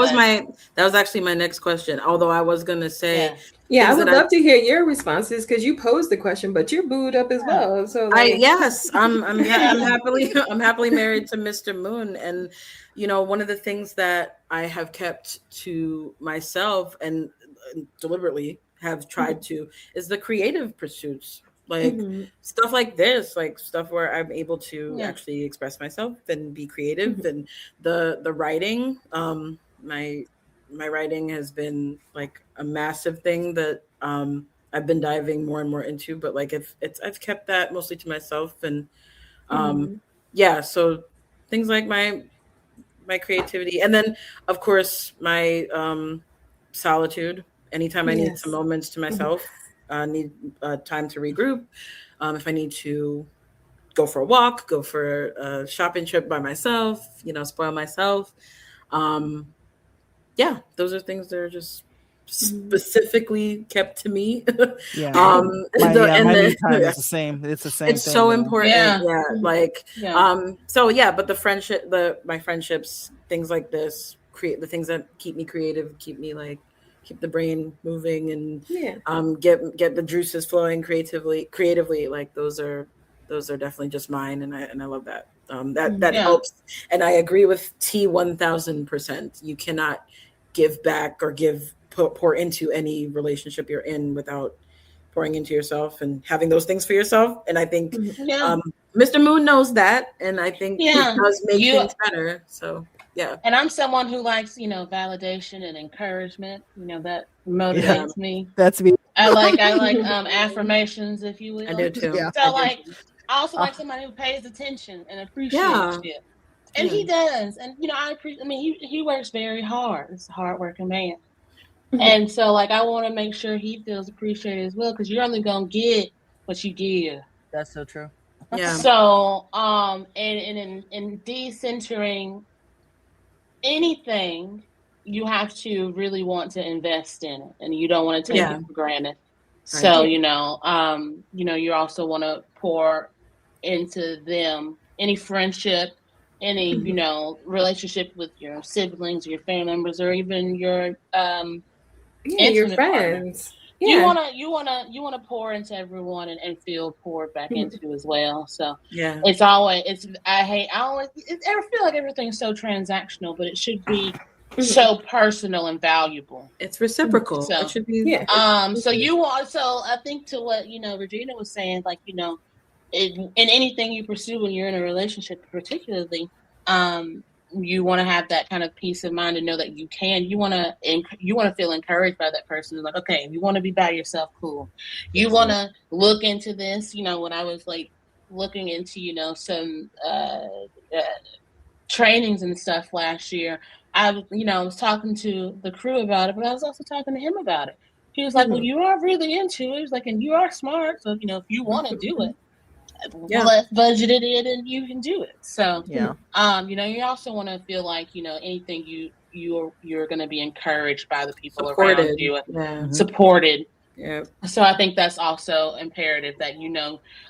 was actually my next question. Although I was gonna say, I would love to hear your responses, because you posed the question, but you're booed up as well. So I'm happily married to Mr. Moon, and one of the things that I have kept to myself and deliberately have tried to is the creative pursuits, like stuff like this, like stuff where I'm able to actually express myself and be creative, and the writing. My writing has been like a massive thing that I've been diving more and more into, but like I've kept that mostly to myself, and so things like my creativity, and then of course my solitude. Anytime I need some moments to myself, need time to regroup. If I need to go for a walk, go for a shopping trip by myself, spoil myself. Those are things that are just specifically kept to me. My me time is the same. It's the same. It's thing, so important. But my friendships, things like this, create the things that keep me creative, keep the brain moving, and get the juices flowing creatively. Like those are definitely just mine, and I love that. That helps, and I agree with T 1000%. You cannot give back or pour into any relationship you're in without pouring into yourself and having those things for yourself. And I think Mr. Moon knows that, and I think he does make things better. So and I'm someone who likes validation and encouragement. That motivates me. That's me. I like affirmations, if you will. I do too. So I also like somebody who pays attention and appreciates it. And he does. And I appreciate. I mean, he works very hard. He's a hardworking man. And so I want to make sure he feels appreciated as well, because you're only gonna get what you give. That's so true. Yeah. So and in decentering anything, you have to really want to invest in it, and you don't want to take it for granted. So you also want to pour into them. Any friendship, any relationship with your siblings, your family members, or even your your friends. You wanna pour into everyone and feel poured back into as well. So it's always I always ever feel like everything's so transactional, but it should be so personal and valuable. It's reciprocal. So, it should be so I think to what Regina was saying, in anything you pursue when you're in a relationship, particularly, you want to have that kind of peace of mind to know that you want to feel encouraged by that person. Like, okay, you want to be by yourself, cool. You want to look into this. When I was looking into some trainings and stuff last year, I was talking to the crew about it, but I was also talking to him about it. He was like, well, you are really into it. He was like, and you are smart, so if you want to do it, let's budget it in and you can do it. So you also want to feel like anything you're going to be encouraged by the people around you, supported. So I think that's also imperative, that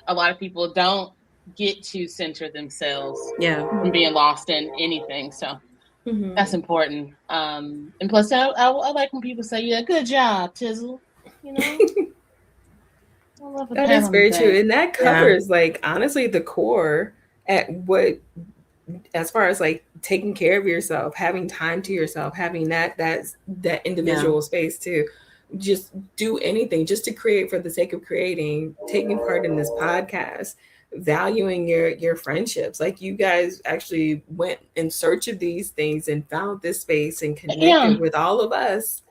a lot of people don't get to center themselves from being lost in anything. So that's important. And plus I like when people say, good job, Tizzle. I love a That pat is on the very back. true. And that covers like honestly the core at what as far as like taking care of yourself, having time to yourself, having that individual space to just do anything just to create for the sake of creating, taking part in this podcast, valuing your friendships. Like you guys actually went in search of these things and found this space and connected with all of us.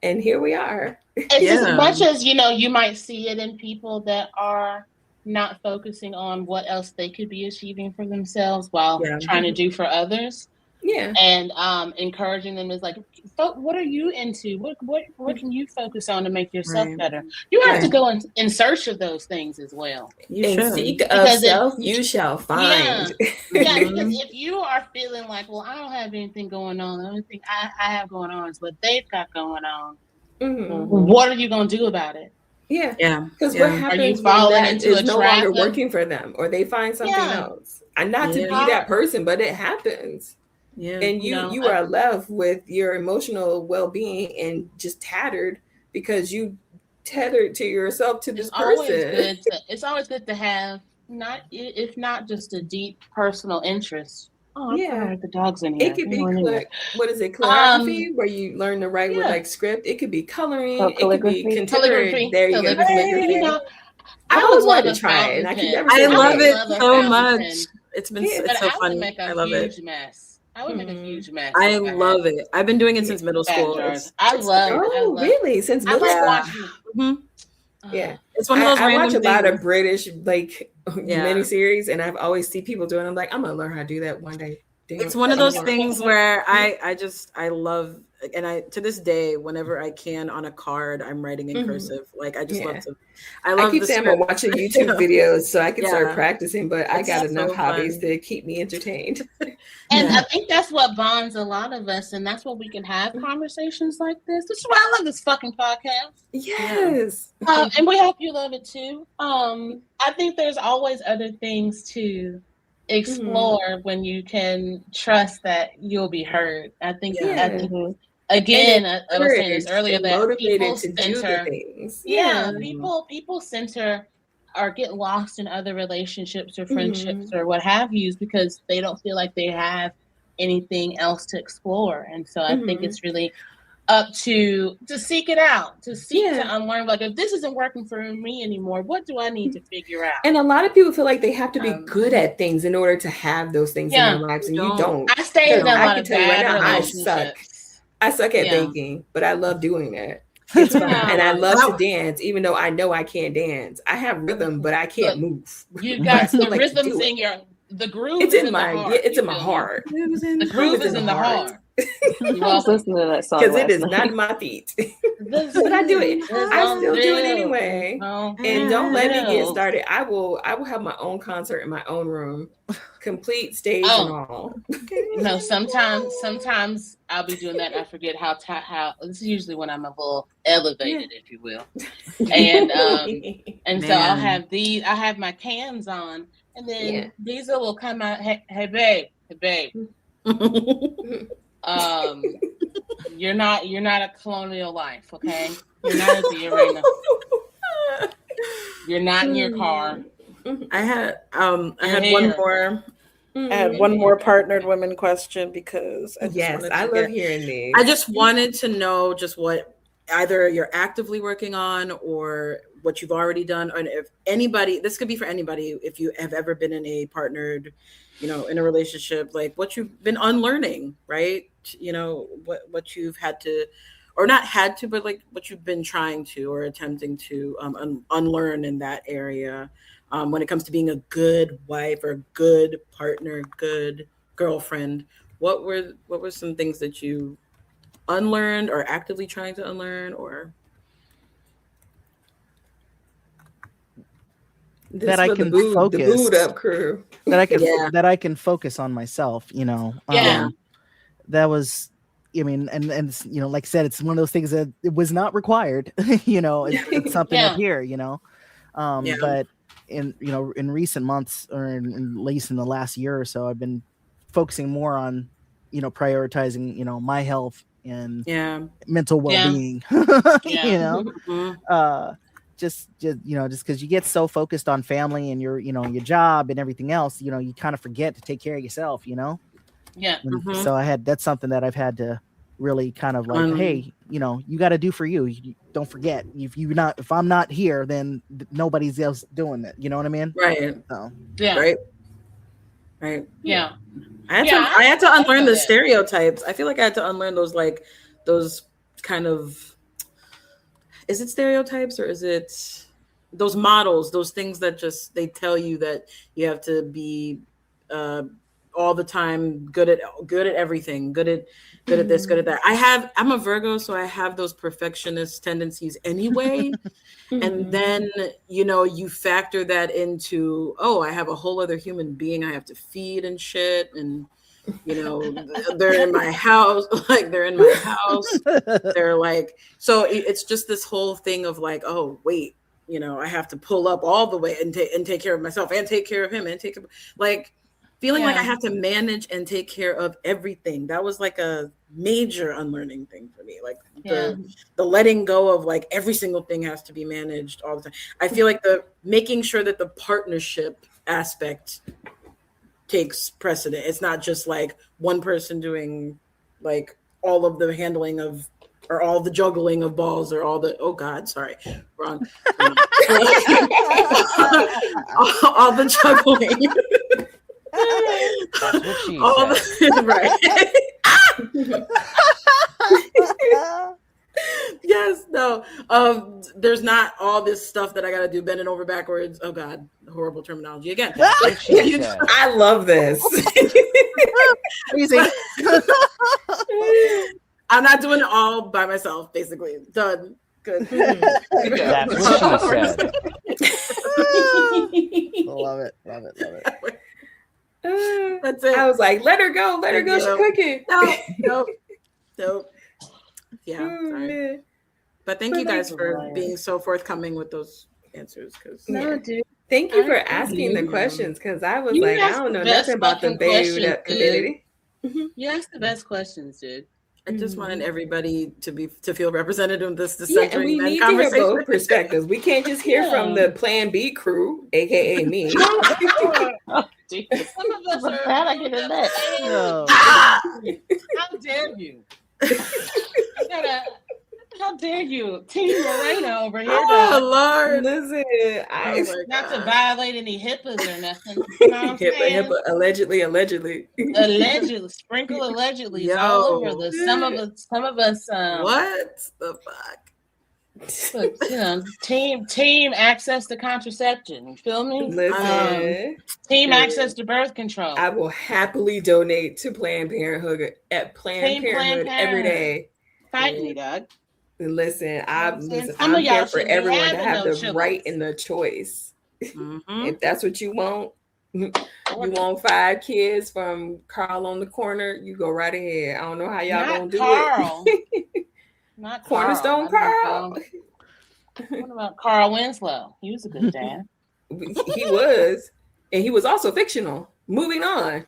And here we are. It's as much as, you know, you might see it in people that are not focusing on what else they could be achieving for themselves while trying to do for others. Yeah. And encouraging them is like, what are you into? What can you focus on to make yourself better? You have to go in search of those things as well. You and seek of self, you shall find. Yeah, because if you are feeling like, well, I don't have anything going on, the only thing I have going on is what they've got going on. What are you going to do about it? Yeah. Because what happens when that is no longer working for them, or they find something else? And not to be that person, but it happens. Yeah. And you are left with your emotional well-being and just tattered because you tethered to yourself to this person. It's always good to have if not just a deep personal interest. Oh, yeah. The dog's in here. It could be what is it? Calligraphy, where you learn to write with like script. It could be coloring. It could be contemporary. There you go. Calligraphy. You know, I always wanted to try it, and I can never. I love it so much. It's been so funny. I love it. I would make a huge mess. I love it. I've been doing it since middle school. Really? Since middle school? Yeah, it's one of those. I watch a lot of British miniseries, and I've always see people doing. I'm like, I'm gonna learn how to do that one day. It's one of those things where I love, and I to this day, whenever I can on a card, I'm writing in cursive. Like I just love to. I keep saying I'm watching YouTube videos so I can start practicing, but I got enough hobbies to keep me entertained. And I think that's what bonds a lot of us, and that's what we can have conversations like this. This is why I love this fucking podcast. Yes. And we hope you love it too. I think there's always other things to explore when you can trust that you'll be heard. I think again, I was saying this earlier, that people center things. People center or get lost in other relationships or friendships or what have you because they don't feel like they have anything else to explore. And so I think it's really up to seek it out, to unlearn. Like, if this isn't working for me anymore, what do I need to figure out? And a lot of people feel like they have to be good at things in order to have those things in their lives, and you don't. I stay in a lot of bad relationships. I suck at baking, but I love doing it. It's fun. And I love to dance, even though I know I can't dance. I have rhythm, but I can't move. You got the rhythms in the groove. It's in my heart. It's in my heart. The groove is in the heart. You also listen to that song because it is not my feet. But I do it. I still do it anyway. And don't let me get started. I will have my own concert in my own room, complete stage and all. No, sometimes I'll be doing that and I forget how this is usually when I'm a little elevated, if you will. And so I'll have my cans on, and then Diesel will come out. Hey babe. You're not a colonial life, okay? You're not at the arena. You're not in your car. I had one more. I had one more partnered women question because I love hearing these. I just wanted to know just what either you're actively working on or what you've already done, and if anybody, this could be for anybody, if you have ever been in a partnered, in a relationship, like what you've been unlearning, right? What you've had to, or not had to, but like what you've been trying to or attempting to unlearn in that area when it comes to being a good wife or good partner, good girlfriend. What were some things that you unlearned or actively trying to unlearn, or that I can focus, the boot up crew, that I can focus on myself, that was, and like I said, it's one of those things that it was not required, it's something up here, but in recent months, or at least in the last year or so, I've been focusing more on, prioritizing, my health and mental well-being, just because you get so focused on family and your job and everything else, you kind of forget to take care of yourself. Yeah. And so that's something that I've had to really kind of like, hey, you got to do for you. Don't forget, if I'm not here, then nobody's else doing it. You know what I mean? Right. So, Yeah. Right. Yeah. I had to unlearn the stereotypes. I feel like I had to unlearn those kind of, is it stereotypes or is it those models, those things that just, they tell you that you have to be all the time good at everything, good at this, good at that. I'm a Virgo, so I have those perfectionist tendencies anyway. And then, you factor that into, I have a whole other human being I have to feed and shit. And, they're in my house, They're like, so it's just this whole thing of like, oh, wait, I have to pull up all the way and take care of myself and take care of him and take care of, like, feeling like I have to manage and take care of everything. That was like a major unlearning thing for me. Like the letting go of like every single thing has to be managed all the time. I feel like the making sure that the partnership aspect takes precedent. It's not just like one person doing like all of the handling of, or all the juggling of balls, or all the, oh God, sorry, wrong. All the juggling. That's what she said. Right. Yes, no. There's not all this stuff that I gotta do, bending over backwards. Oh God, horrible terminology again. That's what she said. I love this. Easy. I'm not doing it all by myself, basically. Done. Good. That's what she said. Love it. That's it. I was like, let her go, she's cooking. No. Yeah. Oh, sorry. man. But thank you guys for being so forthcoming with those answers. No, dude. Thank you for asking the questions, because I was like, I don't know nothing about the babe community. You asked the best questions, dude. I just wanted everybody to feel represented in this Yeah, and Decentering we Men need to hear conversation. both perspectives. We can't just hear from the Plan B crew, aka me. Some of us are. I get in that. No. How dare you? How dare you, Team Moreno over here? Oh Lord! Listen, Not to violate any HIPAAs or nothing. You know what I'm saying? HIPAA, allegedly. Allegedly, sprinkle allegedly all over the. Some of us. What the fuck? But, team access to contraception. You feel me? Listen, team access to birth control. I will happily donate to Planned Parenthood at Planned Parenthood every day. Fight me, dog. Listen, I'm y'all here for should be everyone to having have no the children. right and the choice. Mm-hmm. If that's what you want, you want 5 kids from Carl on the corner, you go right ahead. I don't know how y'all gonna do it. Not Cornerstone Carl. What about Carl Winslow? He was a good dad. He was, and he was also fictional. Moving on.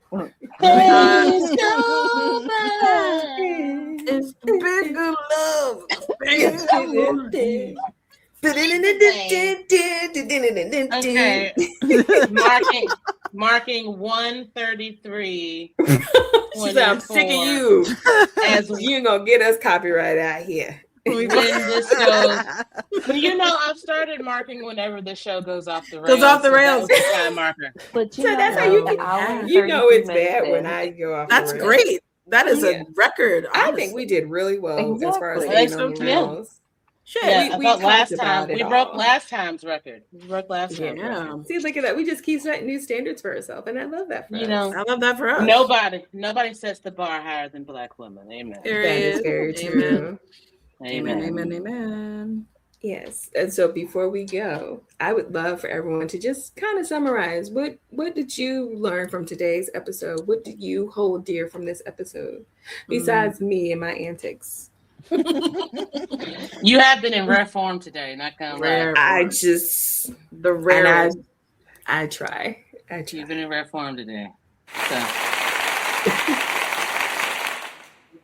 It's the bigger love. Okay. Marking 133. She said, I'm sick of you. As you gonna get us copyright out here. when this goes, but I've started marking whenever the show goes off the rails. Goes off the rails. That was the time marker. But So that's how you can. You know it's bad when I go off. That's the rails. great. That is a record. I think we did really well as far as Exactly. staying on the rails. Shit. Yeah, we about last talked time about it we broke all. last time's record. We broke last time's record. Yeah. See, look at that. We just keep setting new standards for ourselves, and I love that for us. I love that for us. Nobody sets the bar higher than Black women. Amen. There That it is is. very true. Amen. Yes. And so before we go, I would love for everyone to just kind of summarize what did you learn from today's episode? What did you hold dear from this episode? Besides me and my antics. You have been in rare form today, not gonna lie. I just The rare. I try. You've been in rare form today. So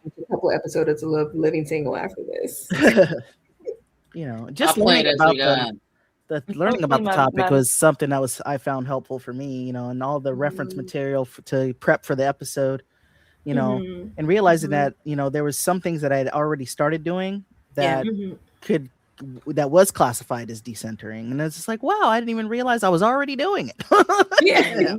A couple episodes of Living Single after this. Just I'll play learning it as we about go. learning about the My- topic my- was something that I found helpful for me, and all the reference material to prep for the episode, and realizing that, there was some things that I had already started doing that that was classified as decentering, and it's just like, wow, I didn't even realize I was already doing it. Yeah.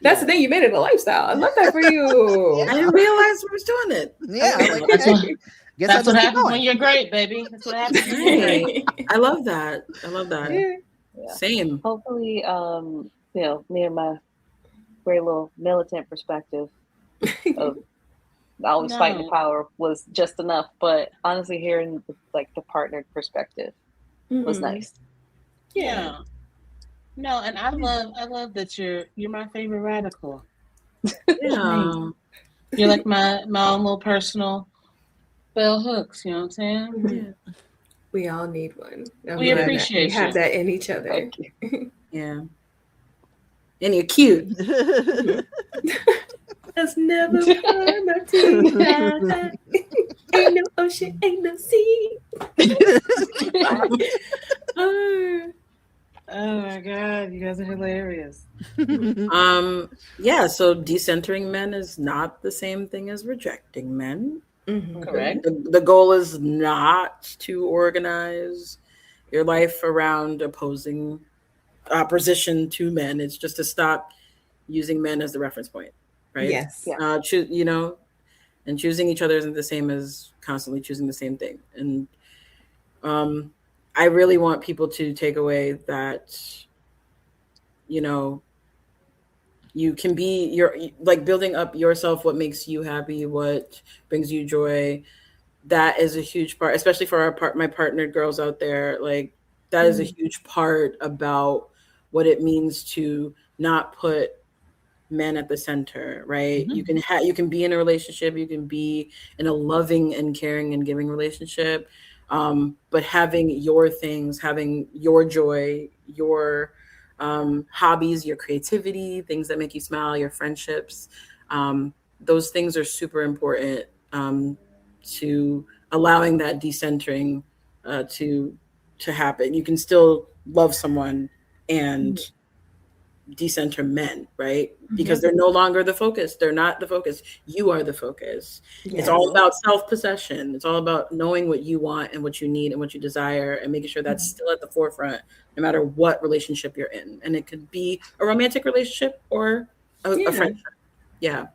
That's the thing, you made it a lifestyle. I love that for you. I didn't realize I was doing it. Yeah, I'm like, That's okay. what, that's what happens when you're great, baby. That's what happens when you're great. I love that. I love that. Yeah. Same. Hopefully, me and my very little militant perspective of always fighting the power was just enough. But honestly, hearing the partnered perspective was nice. Yeah. No, and I love that you're my favorite radical. Yeah. You're like my own little personal bell hooks, you know what I'm saying? Yeah. We all need one. We appreciate we have that in each other. Yeah. And you're cute. That's never harm a team. Ain't no ocean, ain't no sea. Oh my God, you guys are hilarious. Yeah, so decentering men is not the same thing as rejecting men. Correct. The goal is not to organize your life around opposition to men. It's just to stop using men as the reference point, right? Yes. Yeah. And choosing each other isn't the same as constantly choosing the same thing. And I really want people to take away that, you can be building up yourself, what makes you happy, what brings you joy. That is a huge part, especially for my partnered girls out there. Like, that is a huge part about what it means to not put men at the center, right? You can be in a relationship, you can be in a loving and caring and giving relationship, but having your things, having your joy, your hobbies, your creativity, things that make you smile, your friendships, those things are super important to allowing that decentering to happen. You can still love someone and decenter men, right? Because they're no longer the focus. They're not the focus. You are the focus. Yes. It's all about self-possession. It's all about knowing what you want and what you need and what you desire, and making sure that's still at the forefront no matter what relationship you're in. And it could be a romantic relationship or a friendship. Yeah.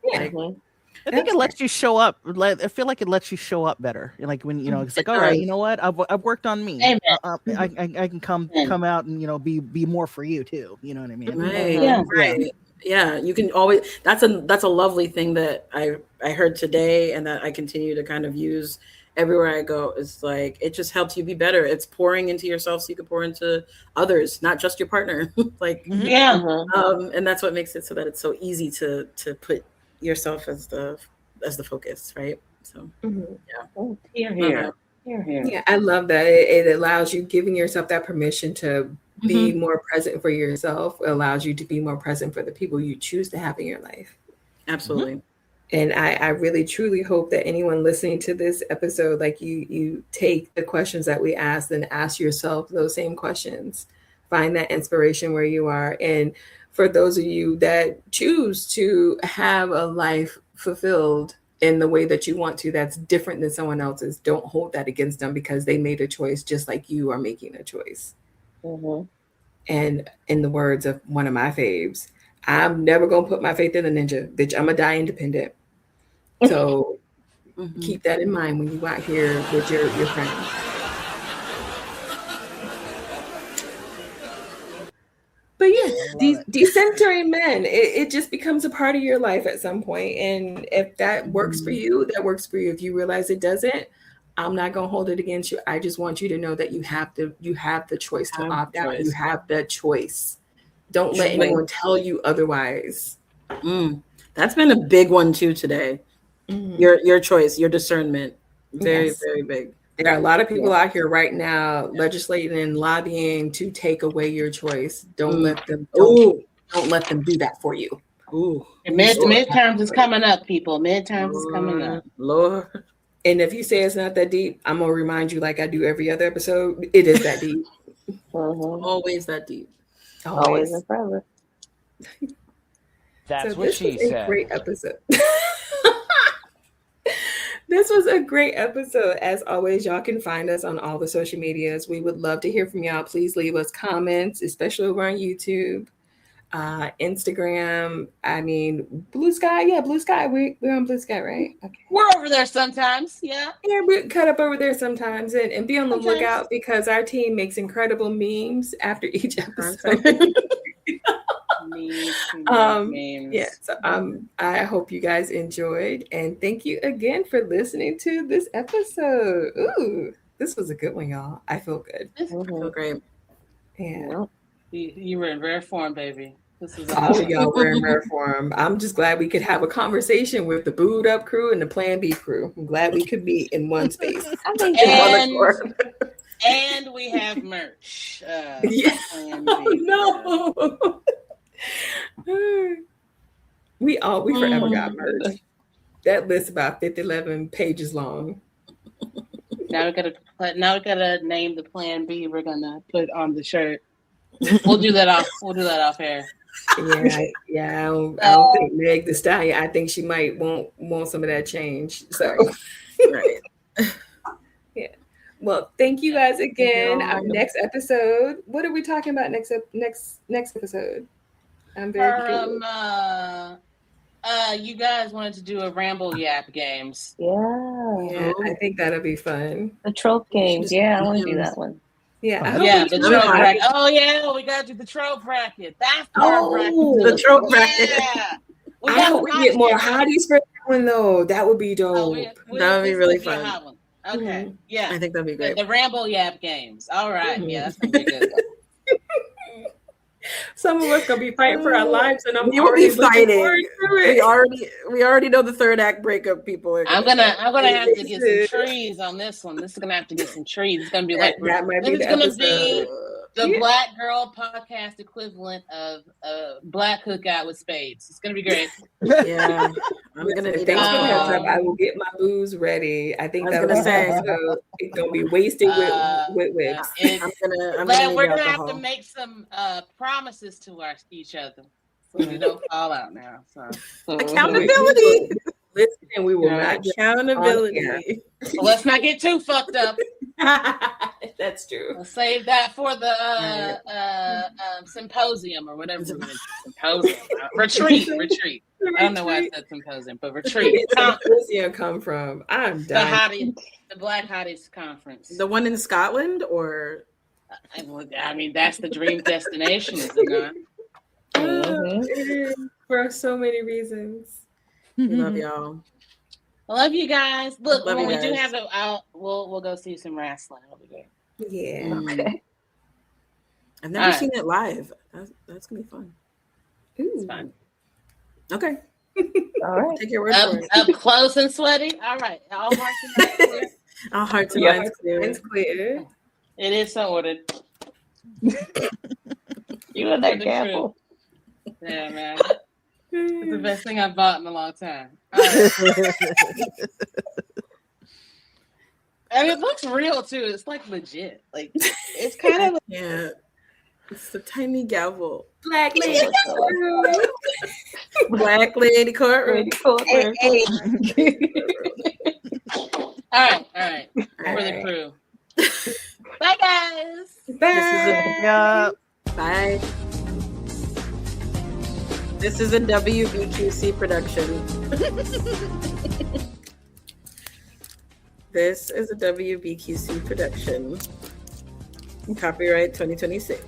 I think it lets you show up. I feel like it lets you show up better. Like when it's like, all right, you know what? I've worked on me. I can come out and be more for you too. You know what I mean? Right. Yeah. Right. Yeah. You can always. That's a lovely thing that I heard today, and that I continue to kind of use everywhere I go. It's like, it just helps you be better. It's pouring into yourself so you can pour into others, not just your partner. And that's what makes it so that it's so easy to put yourself as the focus, right? So Here. Yeah, I love that. It allows you, giving yourself that permission to be more present for yourself, allows you to be more present for the people you choose to have in your life. Absolutely. And I really truly hope that anyone listening to this episode, like you take the questions that we asked and ask yourself those same questions. Find that inspiration where you are. And for those of you that choose to have a life fulfilled in the way that you want to, that's different than someone else's, don't hold that against them, because they made a choice just like you are making a choice. And in the words of one of my faves, I'm never going to put my faith in a ninja, bitch. I'm going to die independent. So keep that in mind when you go out here with your friends. But yeah, decentering men, it just becomes a part of your life at some point. And if that works for you, that works for you. If you realize it doesn't, I'm not going to hold it against you. I just want you to know that you have the choice to opt out. You have the choice. Don't let anyone tell you otherwise. That's been a big one too today. Your choice, your discernment. Very, very big. There are a lot of people out here right now legislating and lobbying to take away your choice. Don't let them don't let them do that for you. Midterms is coming up, people. Midterms is coming up. Lord. And if you say it's not that deep, I'm gonna remind you, like I do every other episode, it is that deep. Always that deep. Always and forever. That's So what this she was a said. great episode. This was a great episode. As always, y'all can find us on all the social medias. We would love to hear from y'all. Please leave us comments, especially over on YouTube, Instagram. I mean, Blue Sky. Yeah, Blue Sky. We're on Blue Sky, right? Okay. We're over there sometimes. Yeah. Yeah, we cut up over there sometimes, and be on the Sometimes. lookout because our team makes incredible memes after each episode. Memes. Yeah, so I hope you guys enjoyed, and thank you again for listening to this episode. Ooh, this was a good one, y'all. I feel good. I feel great. Yeah. You were in rare form, baby. This is All of y'all were in rare form. I'm just glad we could have a conversation with the Booed Up crew and the Plan B crew. I'm glad we could meet in one space. And we have merch. Yeah. Oh, no. We forever got merch. That list about 11 pages long. Now we gotta name the Plan B we're gonna put on the shirt. We'll do that off air. Yeah. I don't think Meg the Stallion. I think she might want some of that change. So, right. Yeah. Well, thank you guys again. Our next episode. What are we talking about next episode? I'm very curious. You guys wanted to do a ramble yap games. Yeah, I think that'll be fun. the trope games. Yeah, I want to do that one. Yeah, The trope bracket. Oh yeah, we gotta do the trope bracket. That's our bracket. The trope bracket. Yeah. I hope we get more hotties for that one though. That would be dope. That would be really fun. Okay, yeah. I think that'd be great. The ramble yap games. All right, yeah, that's gonna be good. Some of us gonna be fighting for our lives, and we will be fighting. We already know the third act breakup people are. I'm gonna have to get some trees on this one. This is gonna have to get some trees. It's gonna be like the Black Girl podcast equivalent of Black Cookout with spades. It's gonna be great. Yeah, I'm gonna. Thanks for the heads up. I will get my booze ready. I think that was so it's gonna be wasted with whips. We're gonna have to make some promises to each other so we don't fall out now. So accountability. Listen, we will not accountability. So let's not get too fucked up. That's true. We'll save that for the symposium or whatever. Symposium. Retreat. I don't know why I said symposium, but retreat. Where did symposium come from? I'm dying. The Black Hotties conference. The one in Scotland, or I mean, that's the dream destination, is it not? For so many reasons. Love y'all. I love you guys. Look, love when we guys. do have we'll go see some wrestling. It'll be good. Yeah. Okay. I've never seen it live. That's gonna be fun. It's fun. Okay. All right. Take your word for it. Up close and sweaty. All right. All hearts and minds clear. All hearts and minds clear. It's clear. It is so ordered. You and that gamble. Yeah, man. It's the best thing I've bought in a long time. Right. And it looks real too. It's like legit. Like it's kind of yeah. It's the tiny gavel. Black lady courtroom. Black lady courtroom. Hey. All right. For the crew. Bye guys. Bye. Bye. This is a WBQC production. This is a WBQC production. Copyright 2026.